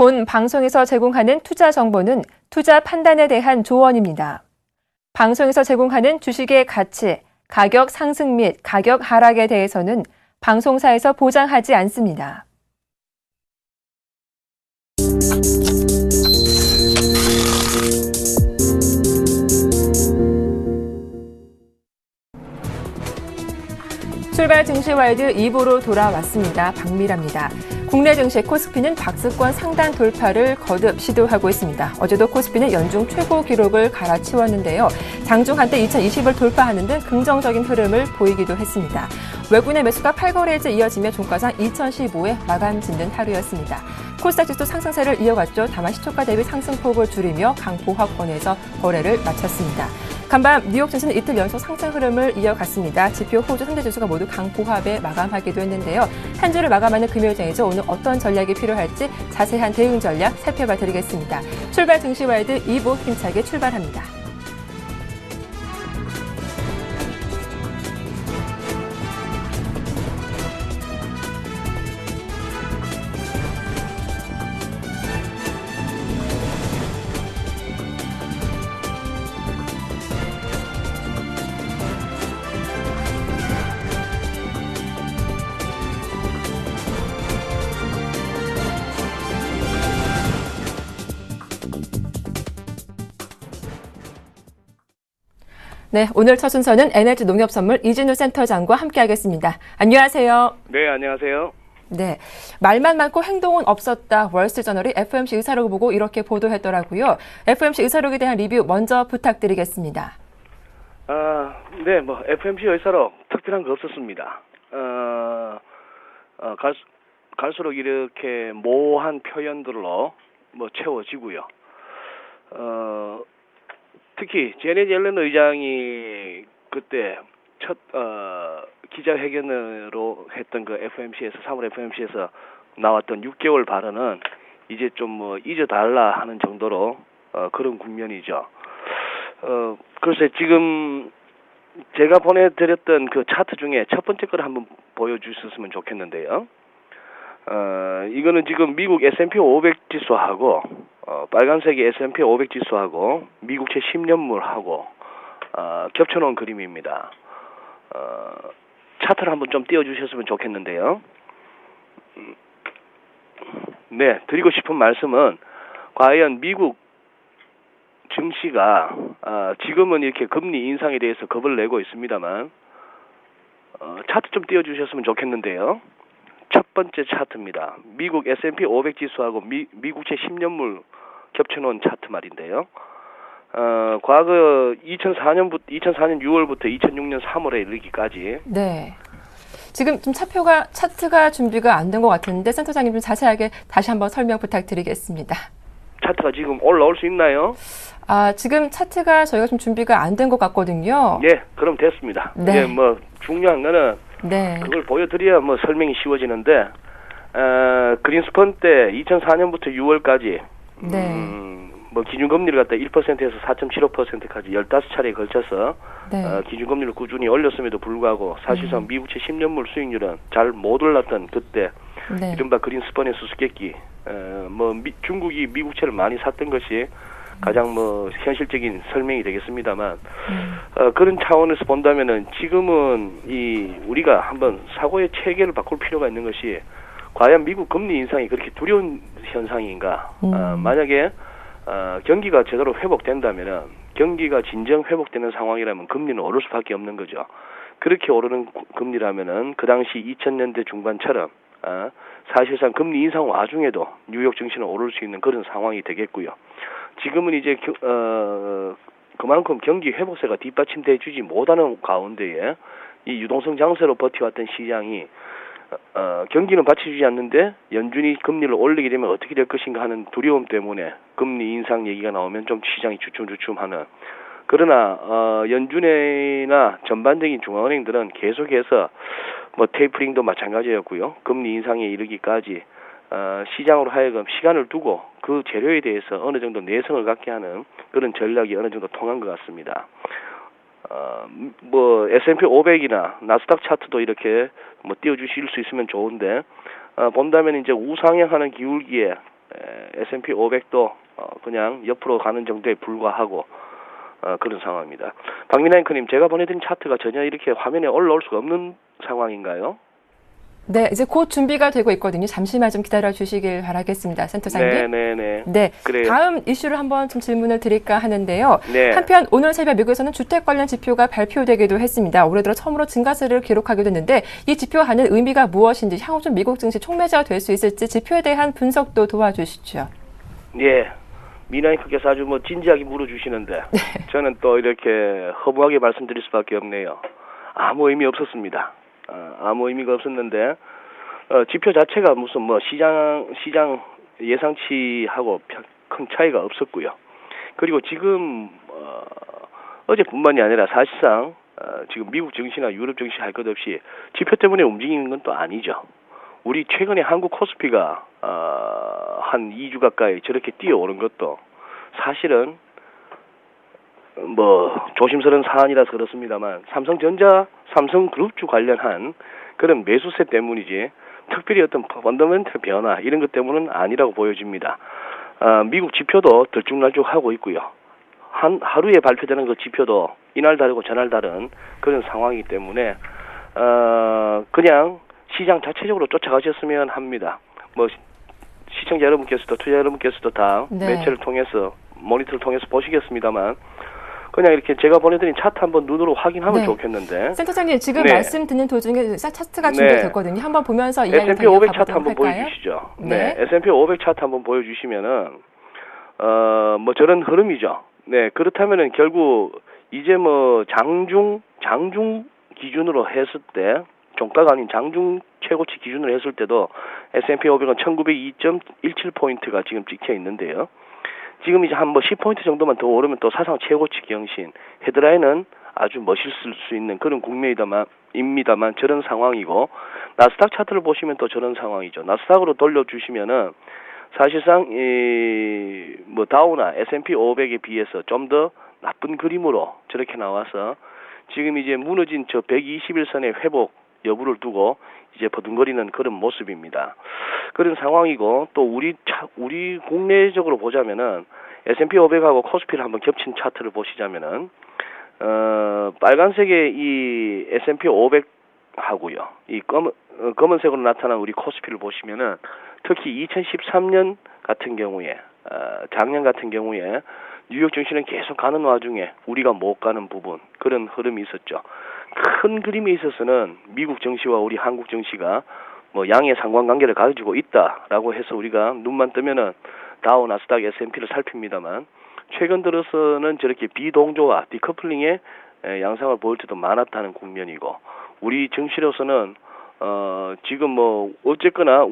본 방송에서 제공하는 투자 정보는 투자 판단에 대한 조언입니다. 방송에서 제공하는 주식의 가치, 가격 상승 및 가격 하락에 대해서는 방송사에서 보장하지 않습니다. 출발 증시와이드 2부로 돌아왔습니다. 박미라입니다. 국내 증시 코스피는 박스권 상단 돌파를 거듭 시도하고 있습니다. 어제도 코스피는 연중 최고 기록을 갈아치웠는데요. 장중 한때 2020을 돌파하는 등 긍정적인 흐름을 보이기도 했습니다. 외국인의 매수가 8거래일째 이어지며 종가상 2015에 마감 짓는 하루였습니다. 코스닥 지수 상승세를 이어갔죠. 다만 시초가 대비 상승폭을 줄이며 강보합권에서 거래를 마쳤습니다. 간밤 뉴욕 증시는 이틀 연속 상승 흐름을 이어갔습니다. 지표 호주 3대 지수가 모두 강보합에 마감하기도 했는데요. 한 주를 마감하는 금요일장이죠. 오늘 어떤 전략이 필요할지 자세한 대응 전략 살펴봐 드리겠습니다. 출발 증시와이드 2부 힘차게 출발합니다. 네, 오늘 첫 순서는 에너지 농협 선물 이진우 센터장과 함께하겠습니다. 안녕하세요. 네, 안녕하세요. 네, 말만 많고 행동은 없었다. 월스트리트저널이 FOMC 의사록을 보고 이렇게 보도했더라고요. FOMC 의사록에 대한 리뷰 먼저 부탁드리겠습니다. 네, FOMC 의사록 특별한 거 없었습니다. 갈수록 이렇게 모호한 표현들로 채워지고요. 특히 제넷 옐런 의장이 그때 첫 기자회견으로 했던 그 FOMC에서 3월 FOMC에서 나왔던 6개월 발언은 이제 좀 잊어달라 하는 정도로 그런 국면이죠. 그래서 지금 제가 보내드렸던 그 차트 중에 첫 번째 거를 한번 보여주셨으면 좋겠는데요. 이거는 지금 미국 S&P 500 지수하고 빨간색이 S&P 500 지수하고 미국채 10년물하고 겹쳐놓은 그림입니다. 차트를 한번 좀 띄워주셨으면 좋겠는데요. 네, 드리고 싶은 말씀은 과연 미국 증시가 지금은 이렇게 금리 인상에 대해서 겁을 내고 있습니다만 차트 좀 띄워주셨으면 좋겠는데요. 첫 번째 차트입니다. 미국 S&P 500 지수하고 미국채 10년물 겹쳐놓은 차트 말인데요. 과거 2004년 6월부터 2006년 3월에 이르기까지. 네. 지금 좀 차트가 준비가 안 된 것 같은데 센터장님 좀 자세하게 다시 한번 설명 부탁드리겠습니다. 차트가 지금 올라올 수 있나요? 지금 차트가 저희가 좀 준비가 안 된 것 같거든요. 네, 그럼 됐습니다. 네. 이제 중요한 거는 네. 그걸 보여드려야 설명이 쉬워지는데 그린스펀 때 2004년부터 6월까지 네. 기준금리를 갖다 1%에서 4.75%까지 15차례에 걸쳐서 네. 기준금리를 꾸준히 올렸음에도 불구하고 사실상 미국채 10년물 수익률은 잘 못 올랐던 그때 네. 이른바 그린스펀의 수수께끼 중국이 미국채를 많이 샀던 것이 가장 현실적인 설명이 되겠습니다만 그런 차원에서 본다면은 지금은 우리가 한번 사고의 체계를 바꿀 필요가 있는 것이 과연 미국 금리 인상이 그렇게 두려운 현상인가? 만약에 경기가 제대로 회복된다면은 경기가 진정 회복되는 상황이라면 금리는 오를 수밖에 없는 거죠. 그렇게 오르는 금리라면은 그 당시 2000년대 중반처럼 사실상 금리 인상 와중에도 뉴욕 증시는 오를 수 있는 그런 상황이 되겠고요. 지금은 이제 그만큼 경기 회복세가 뒷받침돼 주지 못하는 가운데에 이 유동성 장세로 버텨왔던 시장이 경기는 받쳐주지 않는데 연준이 금리를 올리게 되면 어떻게 될 것인가 하는 두려움 때문에 금리 인상 얘기가 나오면 좀 시장이 주춤주춤하는. 그러나 연준이나 전반적인 중앙은행들은 계속해서 테이퍼링도 마찬가지였고요. 금리 인상에 이르기까지 시장으로 하여금 시간을 두고 그 재료에 대해서 어느 정도 내성을 갖게 하는 그런 전략이 어느 정도 통한 것 같습니다. S&P 500이나 나스닥 차트도 이렇게 띄워주실 수 있으면 좋은데 본다면 이제 우상향하는 기울기에 S&P 500도 그냥 옆으로 가는 정도에 불과하고 그런 상황입니다. 박민아 앵커님, 제가 보내드린 차트가 전혀 이렇게 화면에 올라올 수가 없는 상황인가요? 네, 이제 곧 준비가 되고 있거든요. 잠시만 좀 기다려 주시길 바라겠습니다. 센터장님. 네네네. 네, 그래요. 다음 이슈를 한번 좀 질문을 드릴까 하는데요. 네. 한편 오늘 새벽 미국에서는 주택 관련 지표가 발표되기도 했습니다. 올해 들어 처음으로 증가세를 기록하기도 했는데 이 지표가 하는 의미가 무엇인지, 향후 좀 미국 증시 촉매제가 될 수 있을지 지표에 대한 분석도 도와주시죠. 예. 미나이크께서 아주 뭐 진지하게 물어주시는데 저는 또 이렇게 허무하게 말씀드릴 수밖에 없네요. 아무 의미 없었습니다. 아무 의미가 없었는데 지표 자체가 무슨 뭐 시장 예상치하고 큰 차이가 없었고요. 그리고 지금 어제뿐만이 아니라 사실상 지금 미국 증시나 유럽 증시 할 것 없이 지표 때문에 움직이는 건 또 아니죠. 우리 최근에 한국 코스피가 한 2주 가까이 저렇게 뛰어오른 것도 사실은 뭐 조심스러운 사안이라서 그렇습니다만 삼성전자, 삼성그룹주 관련한 그런 매수세 때문이지 특별히 어떤 펀더멘털 변화 이런 것 때문은 아니라고 보여집니다. 미국 지표도 들쭉날쭉하고 있고요. 하루에 발표되는 그 지표도 이날 다르고 저날 다른 그런 상황이기 때문에 그냥 시장 자체적으로 쫓아가셨으면 합니다. 뭐 시청자 여러분께서도 투자 여러분께서도 다 매체를 통해서 모니터를 통해서 보시겠습니다만 그냥 이렇게 제가 보내드린 차트 한번 눈으로 확인하면 좋겠는데. 센터장님 지금 말씀 듣는 도중에 차트가 준비됐거든요. 한번 보면서 이야기 S&P 500 차트 할까요? 한번 보여주시죠. 네, S&P 500 차트 한번 보여주시면은 뭐 저런 흐름이죠. 네, 그렇다면은 결국 이제 뭐 장중 기준으로 했을 때 종가가 아닌 장중 최고치 기준으로 했을 때도 S&P 500은 1902.17포인트가 지금 찍혀 있는데요. 지금 이제 한 뭐 10포인트 정도만 더 오르면 또 사상 최고치 경신, 헤드라인은 아주 멋있을 수 있는 그런 국면입니다만 저런 상황이고, 나스닥 차트를 보시면 또 저런 상황이죠. 나스닥으로 돌려주시면은 사실상 뭐 다우나 S&P 500에 비해서 좀 더 나쁜 그림으로 저렇게 나와서 지금 이제 무너진 저 121선의 회복 여부를 두고 이제 버둥거리는 그런 모습입니다. 그런 상황이고, 또 우리 국내적으로 보자면은 S&P 500하고 코스피를 한번 겹친 차트를 보시자면은 빨간색의 이 S&P 500하고요, 이 검은색으로 나타난 우리 코스피를 보시면은 특히 2013년 같은 경우에 작년 같은 경우에 뉴욕 증시는 계속 가는 와중에 우리가 못 가는 부분, 그런 흐름이 있었죠. 큰 그림에 있어서는 미국 증시와 우리 한국 증시가 뭐 양의 상관관계를 가지고 있다라고 해서 우리가 눈만 뜨면은 다우, 나스닥, S&P를 살핍니다만, 최근 들어서는 저렇게 비동조와 디커플링의 양상을 보일 때도 많았다는 국면이고, 우리 증시로서는 지금 뭐 어쨌거나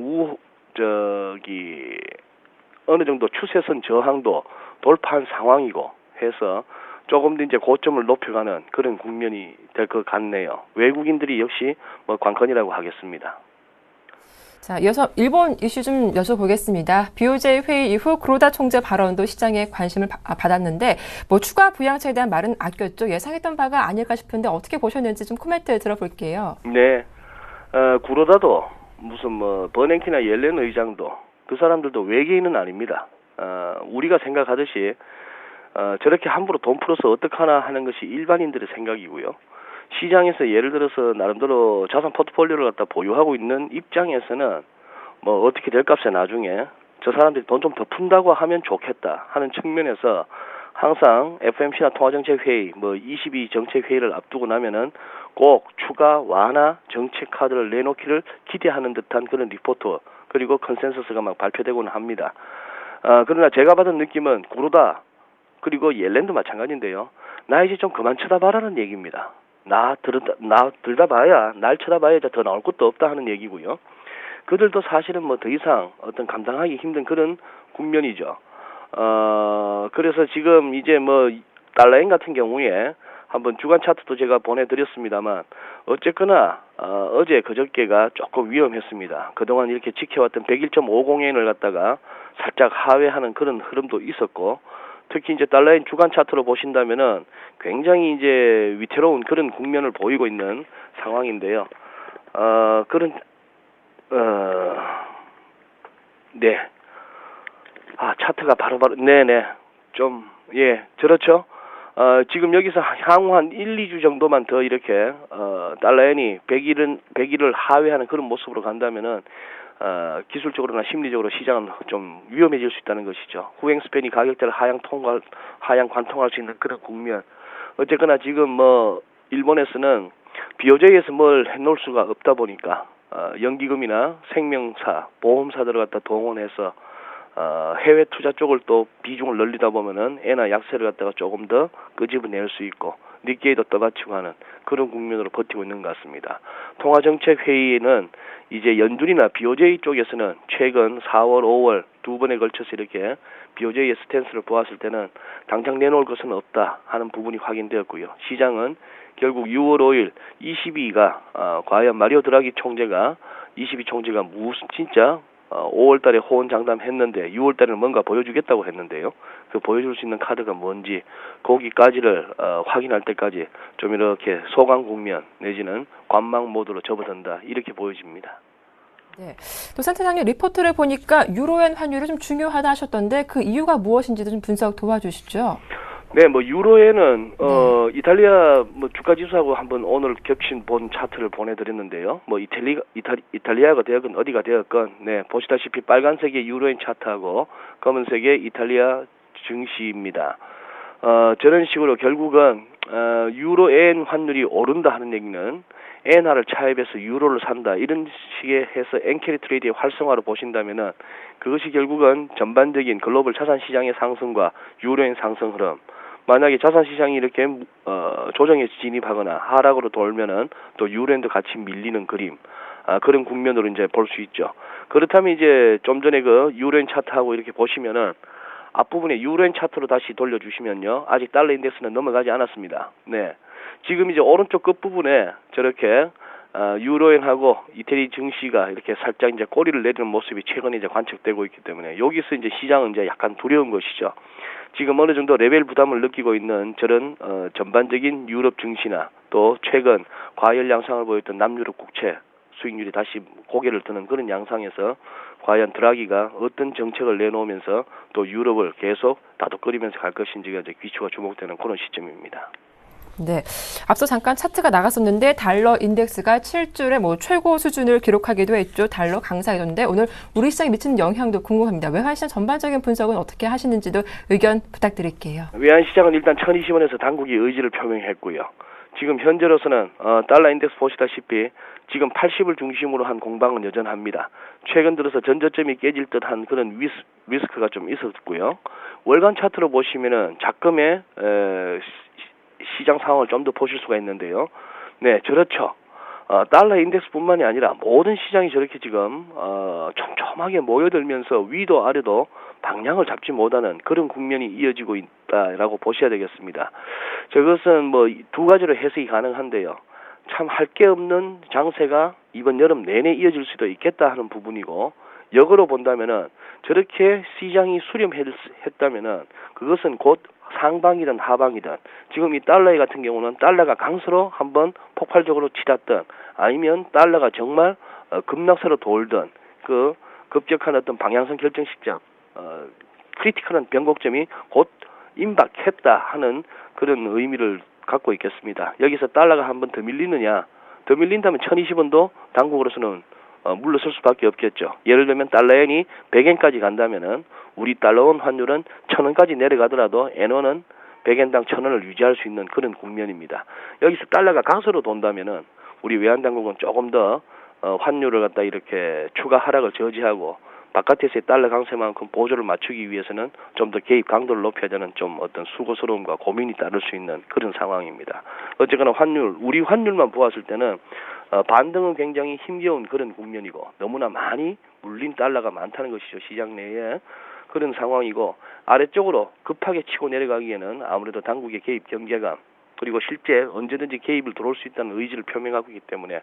어느 정도 추세선 저항도 돌파한 상황이고 해서 조금 더 이제 고점을 높여가는 그런 국면이 될 것 같네요. 외국인들이 역시 뭐 관건이라고 하겠습니다. 자, 이어서 일본 이슈 좀 여쭤보겠습니다. BOJ 회의 이후 구로다 총재 발언도 시장에 관심을 받았는데 뭐 추가 부양책에 대한 말은 아꼈죠. 예상했던 바가 아닐까 싶은데 어떻게 보셨는지 좀 코멘트 들어볼게요. 네, 구로다도 무슨 뭐 버냉키나 옐렌 의장도 그 사람들도 외계인은 아닙니다. 우리가 생각하듯이 저렇게 함부로 돈 풀어서 어떡하나 하는 것이 일반인들의 생각이고요. 시장에서 예를 들어서 나름대로 자산 포트폴리오를 갖다 보유하고 있는 입장에서는 뭐 어떻게 될 값에 나중에 저 사람들이 돈 좀 더 푼다고 하면 좋겠다 하는 측면에서 항상 FOMC나 통화정책회의, 뭐 22 정책회의를 앞두고 나면은 꼭 추가 완화 정책 카드를 내놓기를 기대하는 듯한 그런 리포트, 그리고 컨센서스가 막 발표되고는 합니다. 그러나 제가 받은 느낌은 구로다 그리고 옐렌도 마찬가지인데요. 나 이제 좀 그만 쳐다봐라는 얘기입니다. 날 쳐다봐야 더 나올 것도 없다 하는 얘기고요. 그들도 사실은 뭐 더 이상 어떤 감당하기 힘든 그런 국면이죠. 그래서 지금 이제 뭐 달러엔 같은 경우에 한번 주간 차트도 제가 보내드렸습니다만, 어쨌거나 어제 그저께가 조금 위험했습니다. 그동안 이렇게 지켜왔던 101.50엔을 갖다가 살짝 하회하는 그런 흐름도 있었고, 특히 이제 달러엔 주간 차트로 보신다면은 굉장히 이제 위태로운 그런 국면을 보이고 있는 상황인데요. 네. 차트가 바로바로, 네네. 좀, 예, 그렇죠. 지금 여기서 향후 한 1, 2주 정도만 더 이렇게, 달러엔이 100일을 하회하는 그런 모습으로 간다면은, 기술적으로나 심리적으로 시장은 좀 위험해질 수 있다는 것이죠. 후행 스팬이 가격대를 하향 관통할 수 있는 그런 국면. 어쨌거나 지금 뭐, 일본에서는 BOJ에서 뭘 해놓을 수가 없다 보니까, 연기금이나 생명사, 보험사들을 갖다 동원해서 해외 투자 쪽을 또 비중을 늘리다 보면은 엔화 약세를 갖다가 조금 더 끄집어낼 수 있고 니케이도 떠받치고 하는 그런 국면으로 버티고 있는 것 같습니다. 통화정책회의는 이제 연준이나 BOJ 쪽에서는 최근 4월, 5월 두 번에 걸쳐서 이렇게 BOJ의 스탠스를 보았을 때는 당장 내놓을 것은 없다 하는 부분이 확인되었고요. 시장은 결국 6월 5일 22가 과연 마리오 드라기 총재가 22 총재가 무슨 진짜 5월 달에 호언 장담했는데 6월 달에는 뭔가 보여주겠다고 했는데요. 그 보여줄 수 있는 카드가 뭔지 거기까지를 확인할 때까지 좀 이렇게 소강 국면 내지는 관망 모드로 접어든다 이렇게 보여집니다. 네. 또 센터장님 리포트를 보니까 유로엔 환율이 좀 중요하다 하셨던데 그 이유가 무엇인지도 좀 분석 도와주시죠. 네, 뭐 유로에는 이탈리아 뭐 주가 지수하고 한번 오늘 겹친 본 차트를 보내드렸는데요. 뭐 이탈리아가 되었건 어디가 되었건 네 보시다시피 빨간색의 유로엔 차트하고 검은색의 이탈리아 증시입니다. 저런 식으로 결국은 유로엔 환율이 오른다 하는 얘기는 엔화를 차입해서 유로를 산다 이런 식의 해서 엔캐리 트레이드의 활성화로 보신다면은 그것이 결국은 전반적인 글로벌 자산 시장의 상승과 유로엔 상승 흐름. 만약에 자산시장이 이렇게 조정에 진입하거나 하락으로 돌면은 또 유로엔도 같이 밀리는 그림, 그런 국면으로 이제 볼 수 있죠. 그렇다면 이제 좀 전에 그 유로엔 차트하고 이렇게 보시면은 앞부분에 유로엔 차트로 다시 돌려주시면요, 아직 달러 인덱스는 넘어가지 않았습니다. 네, 지금 이제 오른쪽 끝부분에 저렇게 유로엔하고 이태리 증시가 이렇게 살짝 이제 꼬리를 내리는 모습이 최근에 이제 관측되고 있기 때문에 여기서 이제 시장은 이제 약간 두려운 것이죠. 지금 어느 정도 레벨 부담을 느끼고 있는 저런 전반적인 유럽 증시나 또 최근 과열 양상을 보였던 남유럽 국채 수익률이 다시 고개를 드는 그런 양상에서 과연 드라기가 어떤 정책을 내놓으면서 또 유럽을 계속 다독거리면서 갈 것인지가 이제 귀추가 주목되는 그런 시점입니다. 네, 앞서 잠깐 차트가 나갔었는데 달러 인덱스가 7주의 뭐 최고 수준을 기록하기도 했죠. 달러 강세였는데 오늘 우리 시장에 미치는 영향도 궁금합니다. 외환시장 전반적인 분석은 어떻게 하시는지도 의견 부탁드릴게요. 외환시장은 일단 1020원에서 당국이 의지를 표명했고요. 지금 현재로서는 달러 인덱스 보시다시피 지금 80을 중심으로 한 공방은 여전합니다. 최근 들어서 전저점이 깨질 듯한 그런 리스크가 좀 있었고요. 월간 차트로 보시면은 작금의 시장 상황을 좀 더 보실 수가 있는데요. 네, 그렇죠. 달러 인덱스뿐만이 아니라 모든 시장이 저렇게 지금 촘촘하게 모여들면서 위도 아래도 방향을 잡지 못하는 그런 국면이 이어지고 있다라고 보셔야 되겠습니다. 저것은 뭐 두 가지로 해석이 가능한데요. 참 할 게 없는 장세가 이번 여름 내내 이어질 수도 있겠다 하는 부분이고, 역으로 본다면은 저렇게 시장이 수렴했다면은 그것은 곧 상방이든 하방이든 지금 이 달러 같은 경우는 달러가 강세로 한번 폭발적으로 치닫든 아니면 달러가 정말 급락세로 돌든 그 급격한 어떤 방향성 결정 시점 크리티컬한 변곡점이 곧 임박했다 하는 그런 의미를 갖고 있겠습니다. 여기서 달러가 한번 더 밀리느냐, 더 밀린다면 1020원도 당국으로서는 물러설 수밖에 없겠죠. 예를 들면 달러엔이 100엔까지 간다면은 우리 달러원 환율은 1000원까지 내려가더라도 엔원은 100엔당 1000원을 유지할 수 있는 그런 국면입니다. 여기서 달러가 강세로 돈다면은 우리 외환당국은 조금 더 환율을 갖다 이렇게 추가 하락을 저지하고 바깥에서의 달러 강세만큼 보조를 맞추기 위해서는 좀 더 개입 강도를 높여야 되는 좀 어떤 수고스러움과 고민이 따를 수 있는 그런 상황입니다. 어쨌거나 우리 환율만 보았을 때는 반등은 굉장히 힘겨운 그런 국면이고 너무나 많이 물린 달러가 많다는 것이죠. 시장 내에. 그런 상황이고 아래쪽으로 급하게 치고 내려가기에는 아무래도 당국의 개입 경계감 그리고 실제 언제든지 개입을 들어올 수 있다는 의지를 표명하고 있기 때문에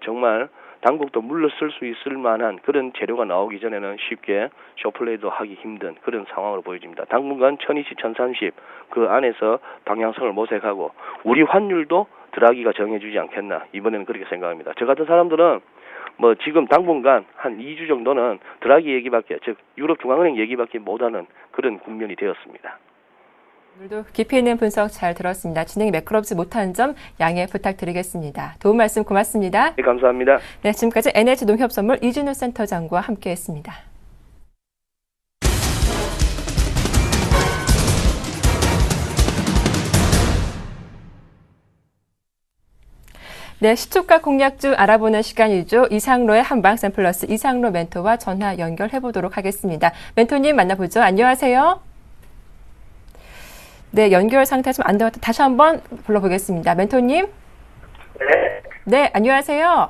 정말 당국도 물러설 수 있을 만한 그런 재료가 나오기 전에는 쉽게 쇼플레이도 하기 힘든 그런 상황으로 보여집니다. 당분간 1020, 1030 그 안에서 방향성을 모색하고 우리 환율도 드라기가 정해주지 않겠나 이번에는 그렇게 생각합니다. 저 같은 사람들은 뭐 지금 당분간 한 2주 정도는 드라기 얘기밖에, 즉 유럽 중앙은행 얘기밖에 못하는 그런 국면이 되었습니다. 오늘도 깊이 있는 분석 잘 들었습니다. 진행이 매끄럽지 못한 점 양해 부탁드리겠습니다. 도움 말씀 고맙습니다. 네, 감사합니다. 네, 지금까지 NH농협선물 이진우 센터장과 함께했습니다. 네, 시초가 공략주 알아보는 시간이죠. 이상로의 한방샘 플러스 이상로 멘토와 전화 연결해 보도록 하겠습니다. 멘토님 만나보죠. 안녕하세요. 네, 연결 상태 좀 안 되었다. 다시 한번 불러보겠습니다. 멘토님. 네. 네, 안녕하세요.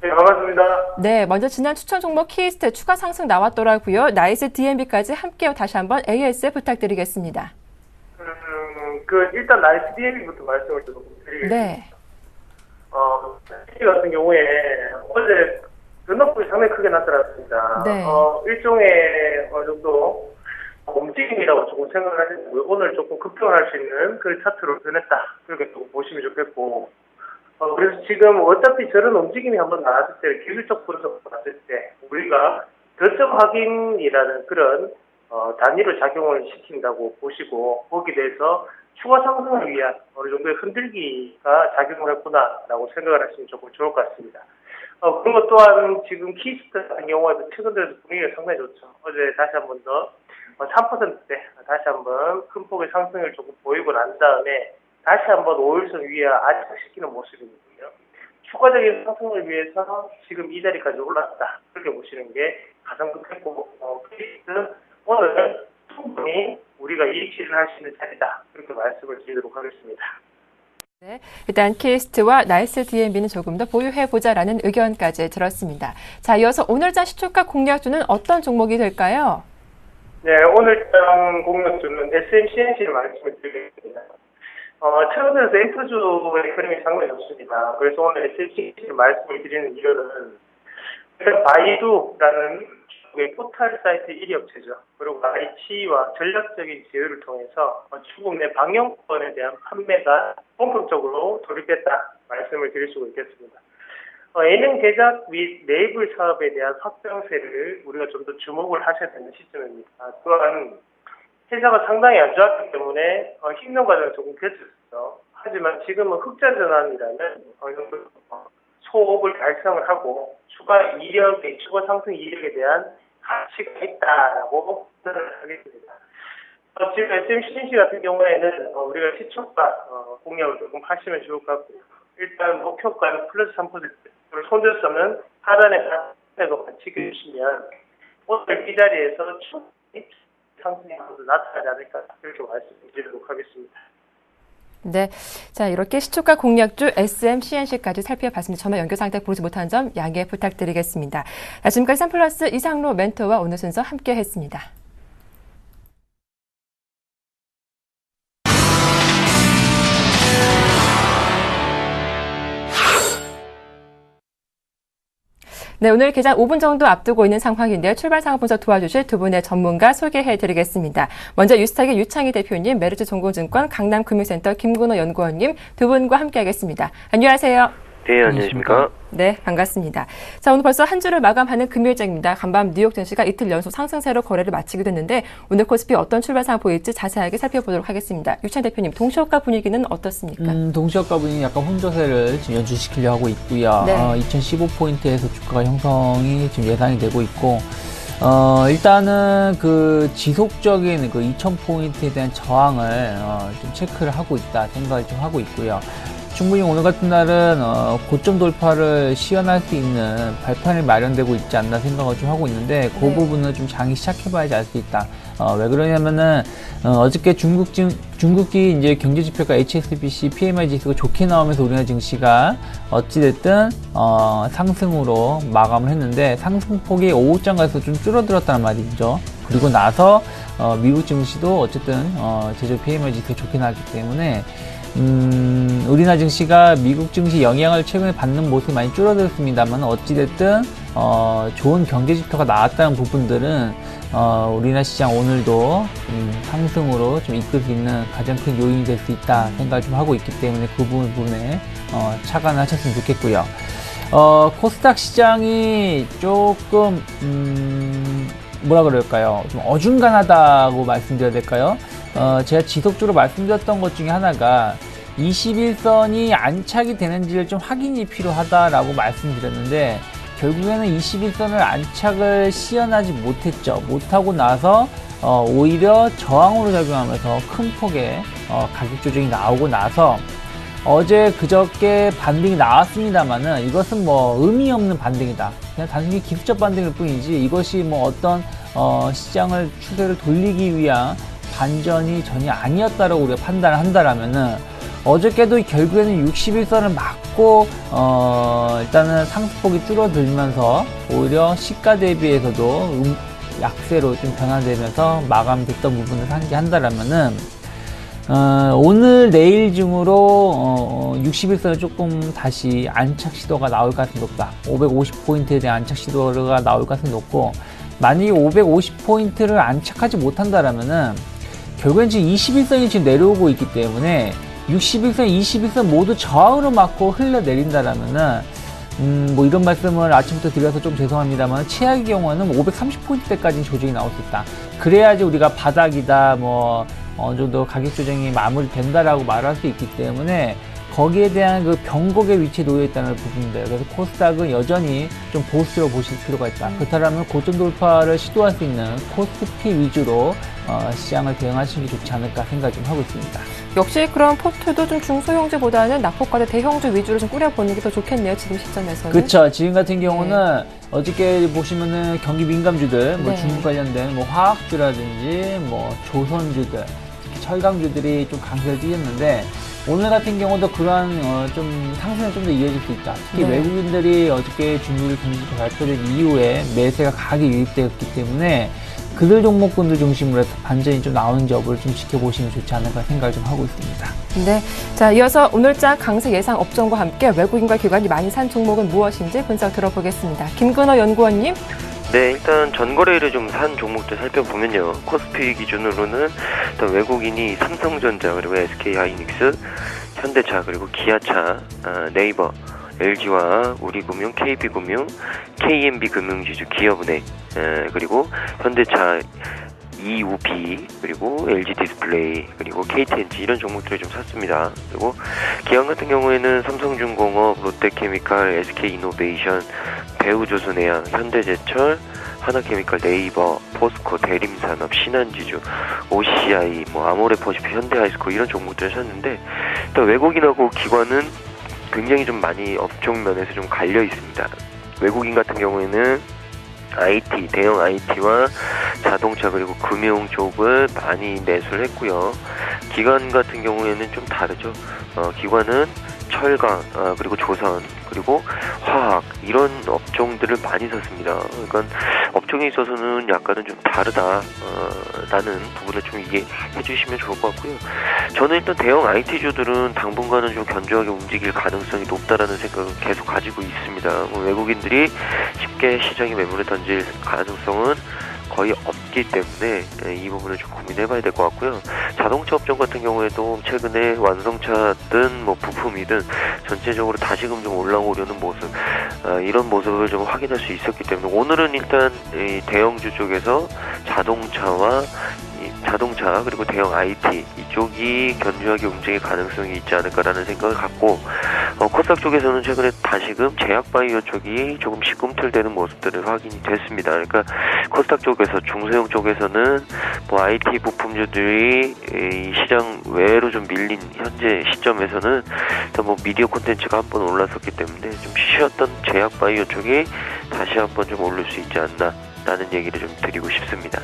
네, 반갑습니다. 네, 먼저 지난 추천 종목 키스트 추가 상승 나왔더라고요. 나이스 DNB까지 함께 다시 한번 AS 부탁드리겠습니다. 일단 나이스 DNB부터 말씀을 좀 드리겠습니다. 네. DNB 같은 경우에 어제 변동폭이 상당히 크게 나타났습니다. 네. 일종의 어느 정도 움직임이라고 조금 생각을 하시고요. 오늘 조금 급등할 수 있는 그런 차트로 변했다. 그렇게 좀 보시면 좋겠고. 그래서 지금 어차피 저런 움직임이 한번 나왔을 때, 기술적 분석을 봤을 때, 우리가 저점 확인이라는 그런, 단위로 작용을 시킨다고 보시고, 거기에 대해서 추가 상승을 위한 어느 정도의 흔들기가 작용을 했구나라고 생각을 하시면 조금 좋을 것 같습니다. 그리고 또한 지금 키스트 같은 경우에도 최근 들어서 분위기가 상당히 좋죠. 어제 다시 한 번 더 3%대 다시 한번 큰 폭의 상승을 조금 보이고 난 다음에 다시 한번 5일선 위에 안착시키는 모습이거든요. 추가적인 상승을 위해서 지금 이 자리까지 올랐다. 그렇게 보시는 게 가장 좋겠고, 오늘 충분히 우리가 이익 실현할 수 있는 자리다. 그렇게 말씀을 드리도록 하겠습니다. 네, 일단 키스트와 나이스 DNB는 조금 더 보유해보자라는 의견까지 들었습니다. 자, 이어서 오늘자 시초가 공략주는 어떤 종목이 될까요? 네, 오늘 공략주는 SMCNC를 말씀을 드리겠습니다. 최근 들어서 엔터주의 흐름이 상당히 좋습니다. 그래서 오늘 SMCNC를 말씀을 드리는 이유는 일단 바이두라는 포털 사이트 1위 업체죠. 그리고 IT와 전략적인 제휴를 통해서 중국 내 방영권에 대한 판매가 본격적으로 돌입했다 말씀을 드릴 수가 있겠습니다. 예능 제작 및 레이블 사업에 대한 확장세를 우리가 좀 더 주목을 하셔야 되는 시점입니다. 또한 회사가 상당히 안 좋았기 때문에 힘든 과정을 조금 겪었죠. 하지만 지금은 흑자 전환이라는 소업을 달성을 하고 추가 상승 이력에 대한 가치가 있다라고 생각을 하겠습니다. 지금 SMCNC 같은 경우에는 우리가 시초가 공략을 조금 하시면 좋을 것 같고요. 일단 목표가는 플러스 3%를 손절서는 하단에 가격을 같이 주시면 오늘 이 자리에서 충분히 상승이 나타나지 않을까 그렇게 말씀드리도록 하겠습니다. 네, 자 이렇게 시초가 공략주 SMCNC까지 살펴봤습니다. 전화 연결 상태 보지 못한 점 양해 부탁드리겠습니다. 자, 지금까지 3플러스 이상로 멘토와 오늘 순서 함께했습니다. 네, 오늘 개장 5분 정도 앞두고 있는 상황인데요. 출발 상황 분석 도와주실 두 분의 전문가 소개해드리겠습니다. 먼저 유스탁의 유창희 대표님, 메르츠 종고증권 강남금융센터 김근호 연구원님 두 분과 함께하겠습니다. 안녕하세요. 네, 안녕하십니까? 네, 반갑습니다. 자, 오늘 벌써 한 주를 마감하는 금요일장입니다. 간밤 뉴욕 증시가 이틀 연속 상승세로 거래를 마치게 됐는데 오늘 코스피 어떤 출발 상황 보일지 자세하게 살펴보도록 하겠습니다. 유창희 대표님, 동시효과 분위기는 어떻습니까? 동시효과 분위기 약간 혼조세를 지금 연출시키려고 하고 있고요. 네. 2015포인트에서 주가 형성이 지금 예상이 되고 있고, 일단은 그 지속적인 그 2000포인트에 대한 저항을 좀 체크를 하고 있다 생각을 좀 하고 있고요. 충분히 오늘 같은 날은 고점 돌파를 시연할 수 있는 발판이 마련되고 있지 않나 생각을 좀 하고 있는데 그 부분은 좀 장이 시작해봐야지 알 수 있다. 왜 그러냐면은 어저께 중국기 이제 경제 지표가 HSBC PMI 지수가 좋게 나오면서 우리나라 증시가 어찌됐든 상승으로 마감을 했는데 상승폭이 오후장 가서 좀 줄어들었다는 말이죠. 그리고 나서 미국 증시도 어쨌든 제조 PMI 지수가 좋게 나왔기 때문에 우리나라 증시가 미국 증시 영향을 최근에 받는 모습이 많이 줄어들었습니다만 어찌됐든 좋은 경제 지표가 나왔다는 부분들은 우리나라 시장 오늘도 상승으로 좀 이끌 수 있는 가장 큰 요인이 될 수 있다 생각을 좀 하고 있기 때문에 그 부분에 착안하셨으면 좋겠고요. 코스닥 시장이 조금 뭐라 그럴까요? 좀 어중간하다고 말씀드려야 될까요? 제가 지속적으로 말씀드렸던 것 중에 하나가 21선이 안착이 되는지를 좀 확인이 필요하다라고 말씀드렸는데, 결국에는 21선을 안착을 시연하지 못했죠. 못하고 나서 오히려 저항으로 작용하면서 큰 폭의 가격 조정이 나오고 나서 어제 그저께 반등이 나왔습니다만은 이것은 뭐 의미 없는 반등이다. 그냥 단순히 기술적 반등일 뿐이지 이것이 뭐 어떤 시장을 추세를 돌리기 위한 반전이 전혀 아니었다라고 우리가 판단을 한다라면은, 어저께도 결국에는 61선을 맞고 일단은 상승폭이 줄어들면서 오히려 시가 대비해서도 약세로 좀 변화되면서 마감됐던 부분을 상기한다라면은, 오늘 내일 중으로 61선을 조금 다시 안착 시도가 나올 가능성이 높다. 550포인트에 대한 안착 시도가 나올 가능성이 높고, 만약에 550포인트를 안착하지 못한다라면은 결국엔 지금 21선이 지금 내려오고 있기 때문에 61선, 21선 모두 저항으로 맞고 흘러내린다라면은 뭐 이런 말씀을 아침부터 드려서 좀 죄송합니다만, 최악의 경우에는 530포인트대까지 조정이 나올 수 있다. 그래야지 우리가 바닥이다, 뭐 어느 정도 가격 조정이 마무리된다라고 말할 수 있기 때문에 거기에 대한 그 변곡의 위치에 놓여 있다는 부분인데요. 그래서 코스닥은 여전히 좀 보수로 보실 필요가 있다. 그렇다면 고점 돌파를 시도할 수 있는 코스피 위주로 시장을 대응하시는 게 좋지 않을까 생각 좀 하고 있습니다. 역시 그런 포트도 좀 중소형주보다는 낙폭과대 대형주 위주로 좀 꾸려보는 게 더 좋겠네요. 지금 시점에서는. 그렇죠. 지금 같은 경우는 어저께 보시면은 경기 민감주들, 뭐 중국 관련된 뭐 화학주라든지 뭐 조선주들, 특히 철강주들이 좀 강세를 띄었는데, 오늘 같은 경우도 그러한 좀 상승이 좀 더 이어질 수 있다. 특히 외국인들이 어저께 중국이 공식 발표된 이후에 매세가 강하게 유입되었기 때문에 그들 종목군들 중심으로 해서 반전이 좀 나오는지 여부를 좀 지켜보시면 좋지 않을까 생각을 좀 하고 있습니다. 네. 자, 이어서 오늘장 강세 예상 업종과 함께 외국인과 기관이 많이 산 종목은 무엇인지 분석 들어보겠습니다. 김근호 연구원님. 네, 일단 전거래일에 좀 산 종목들 살펴보면요. 코스피 기준으로는 일단 외국인이 삼성전자, 그리고 SK하이닉스, 현대차, 그리고 기아차, 네이버, LG와 우리금융, KB금융, KMB금융지주, 기업은행, 그리고 현대차, EUP, 그리고 LG디스플레이, 그리고 KTNG 이런 종목들을 좀 샀습니다. 그리고 기관 같은 경우에는 삼성중공업, 롯데케미칼, SK이노베이션, 배우조선해양, 현대제철, 하나케미칼, 네이버, 포스코, 대림산업, 신한지주, OCI, 뭐 아모레퍼시픽, 현대하이스코 이런 종목들을 샀는데, 일단 외국인하고 기관은 굉장히 좀 많이 업종 면에서 좀 갈려 있습니다. 외국인 같은 경우에는 IT, 대형 IT와 자동차 그리고 금융 쪽을 많이 매수를 했고요. 기관 같은 경우에는 좀 다르죠. 기관은 철강, 그리고 조선, 그리고 화학 이런 업종들을 많이 샀습니다. 그러니까 업종에 있어서는 약간은 좀 다르다 라는 부분을 좀 이해해 주시면 좋을 것 같고요. 저는 일단 대형 IT주들은 당분간은 좀 견조하게 움직일 가능성이 높다라는 생각을 계속 가지고 있습니다. 외국인들이 쉽게 시장에 매물을 던질 가능성은 거의 없기 때문에 이 부분을 좀 고민해봐야 될 것 같고요. 자동차 업종 같은 경우에도 최근에 완성차든 뭐 부품이든 전체적으로 다시금 좀 올라오려는 모습, 이런 모습을 좀 확인할 수 있었기 때문에 오늘은 일단 이 대형주 쪽에서 자동차 그리고 대형 IT 이쪽이 견조하게 움직일 가능성이 있지 않을까라는 생각을 갖고, 코스닥 쪽에서는 최근에 다시금 제약바이오 쪽이 조금 시꿈틀대는 모습들을 확인이 됐습니다. 그러니까 코스닥 쪽에서 중소형 쪽에서는 뭐 IT 부품주들이 이 시장 외로 좀 밀린 현재 시점에서는 일단 뭐 미디어 콘텐츠가 한번 올랐었기 때문에 좀 쉬었던 제약바이오 쪽이 다시 한번 좀 오를 수 있지 않나라는 얘기를 좀 드리고 싶습니다.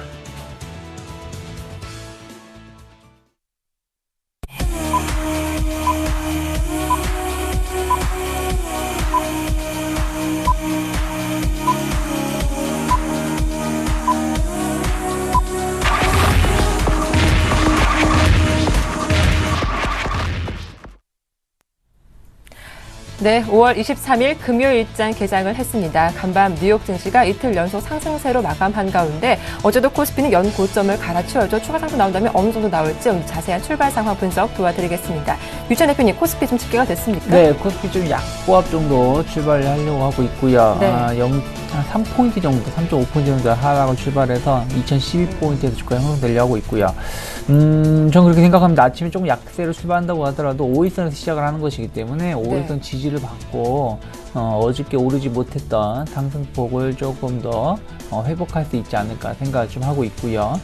네, 5월 23일 금요일장 개장을 했습니다. 간밤 뉴욕 증시가 이틀 연속 상승세로 마감한 가운데 어제도 코스피는 연고점을 갈아치워줘 추가 상승 나온다면 어느 정도 나올지 오늘 자세한 출발 상황 분석 도와드리겠습니다. 유찬 대표님, 코스피 좀 집계가 됐습니까? 네, 코스피 좀 약보합 정도 출발을 하려고 하고 있고요. 네. 한 3포인트 정도, 3.5포인트 정도 하락을 출발해서 2012포인트에서 주가 형성되려고 하고 있고요. 전 그렇게 생각합니다. 아침에 조금 약세로 출발한다고 하더라도 5일선에서 시작을 하는 것이기 때문에 5일선 지지를 받고 어저께 오르지 못했던 상승폭을 조금 더 회복할 수 있지 않을까 생각을 좀 하고 있고요.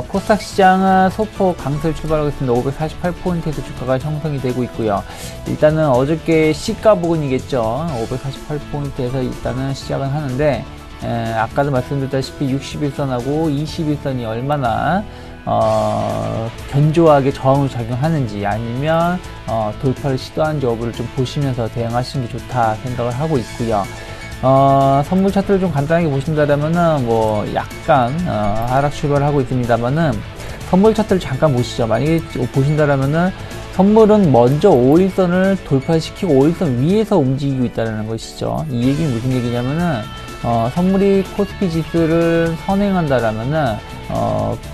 코스닥 시장은 소폭 강세를 출발하겠습니다. 548포인트에서 주가가 형성이 되고 있고요. 일단은 어저께 시가 부근이겠죠. 548포인트에서 일단은 시작은 하는데, 아까도 말씀드렸다시피 61선하고 21선이 얼마나 견조하게 저항으로 작용하는지 아니면 돌파를 시도하는지 여부를 좀 보시면서 대응하시는 게 좋다 생각을 하고 있고요. 선물 차트를 좀 간단하게 보신다면은 뭐 약간 하락 출발을 하고 있습니다만은 선물 차트를 잠깐 보시죠. 만약에 보신다면은 선물은 먼저 5일선을 돌파시키고 5일선 위에서 움직이고 있다는 것이죠. 이 얘기는 무슨 얘기냐면은 선물이 코스피 지수를 선행한다라면은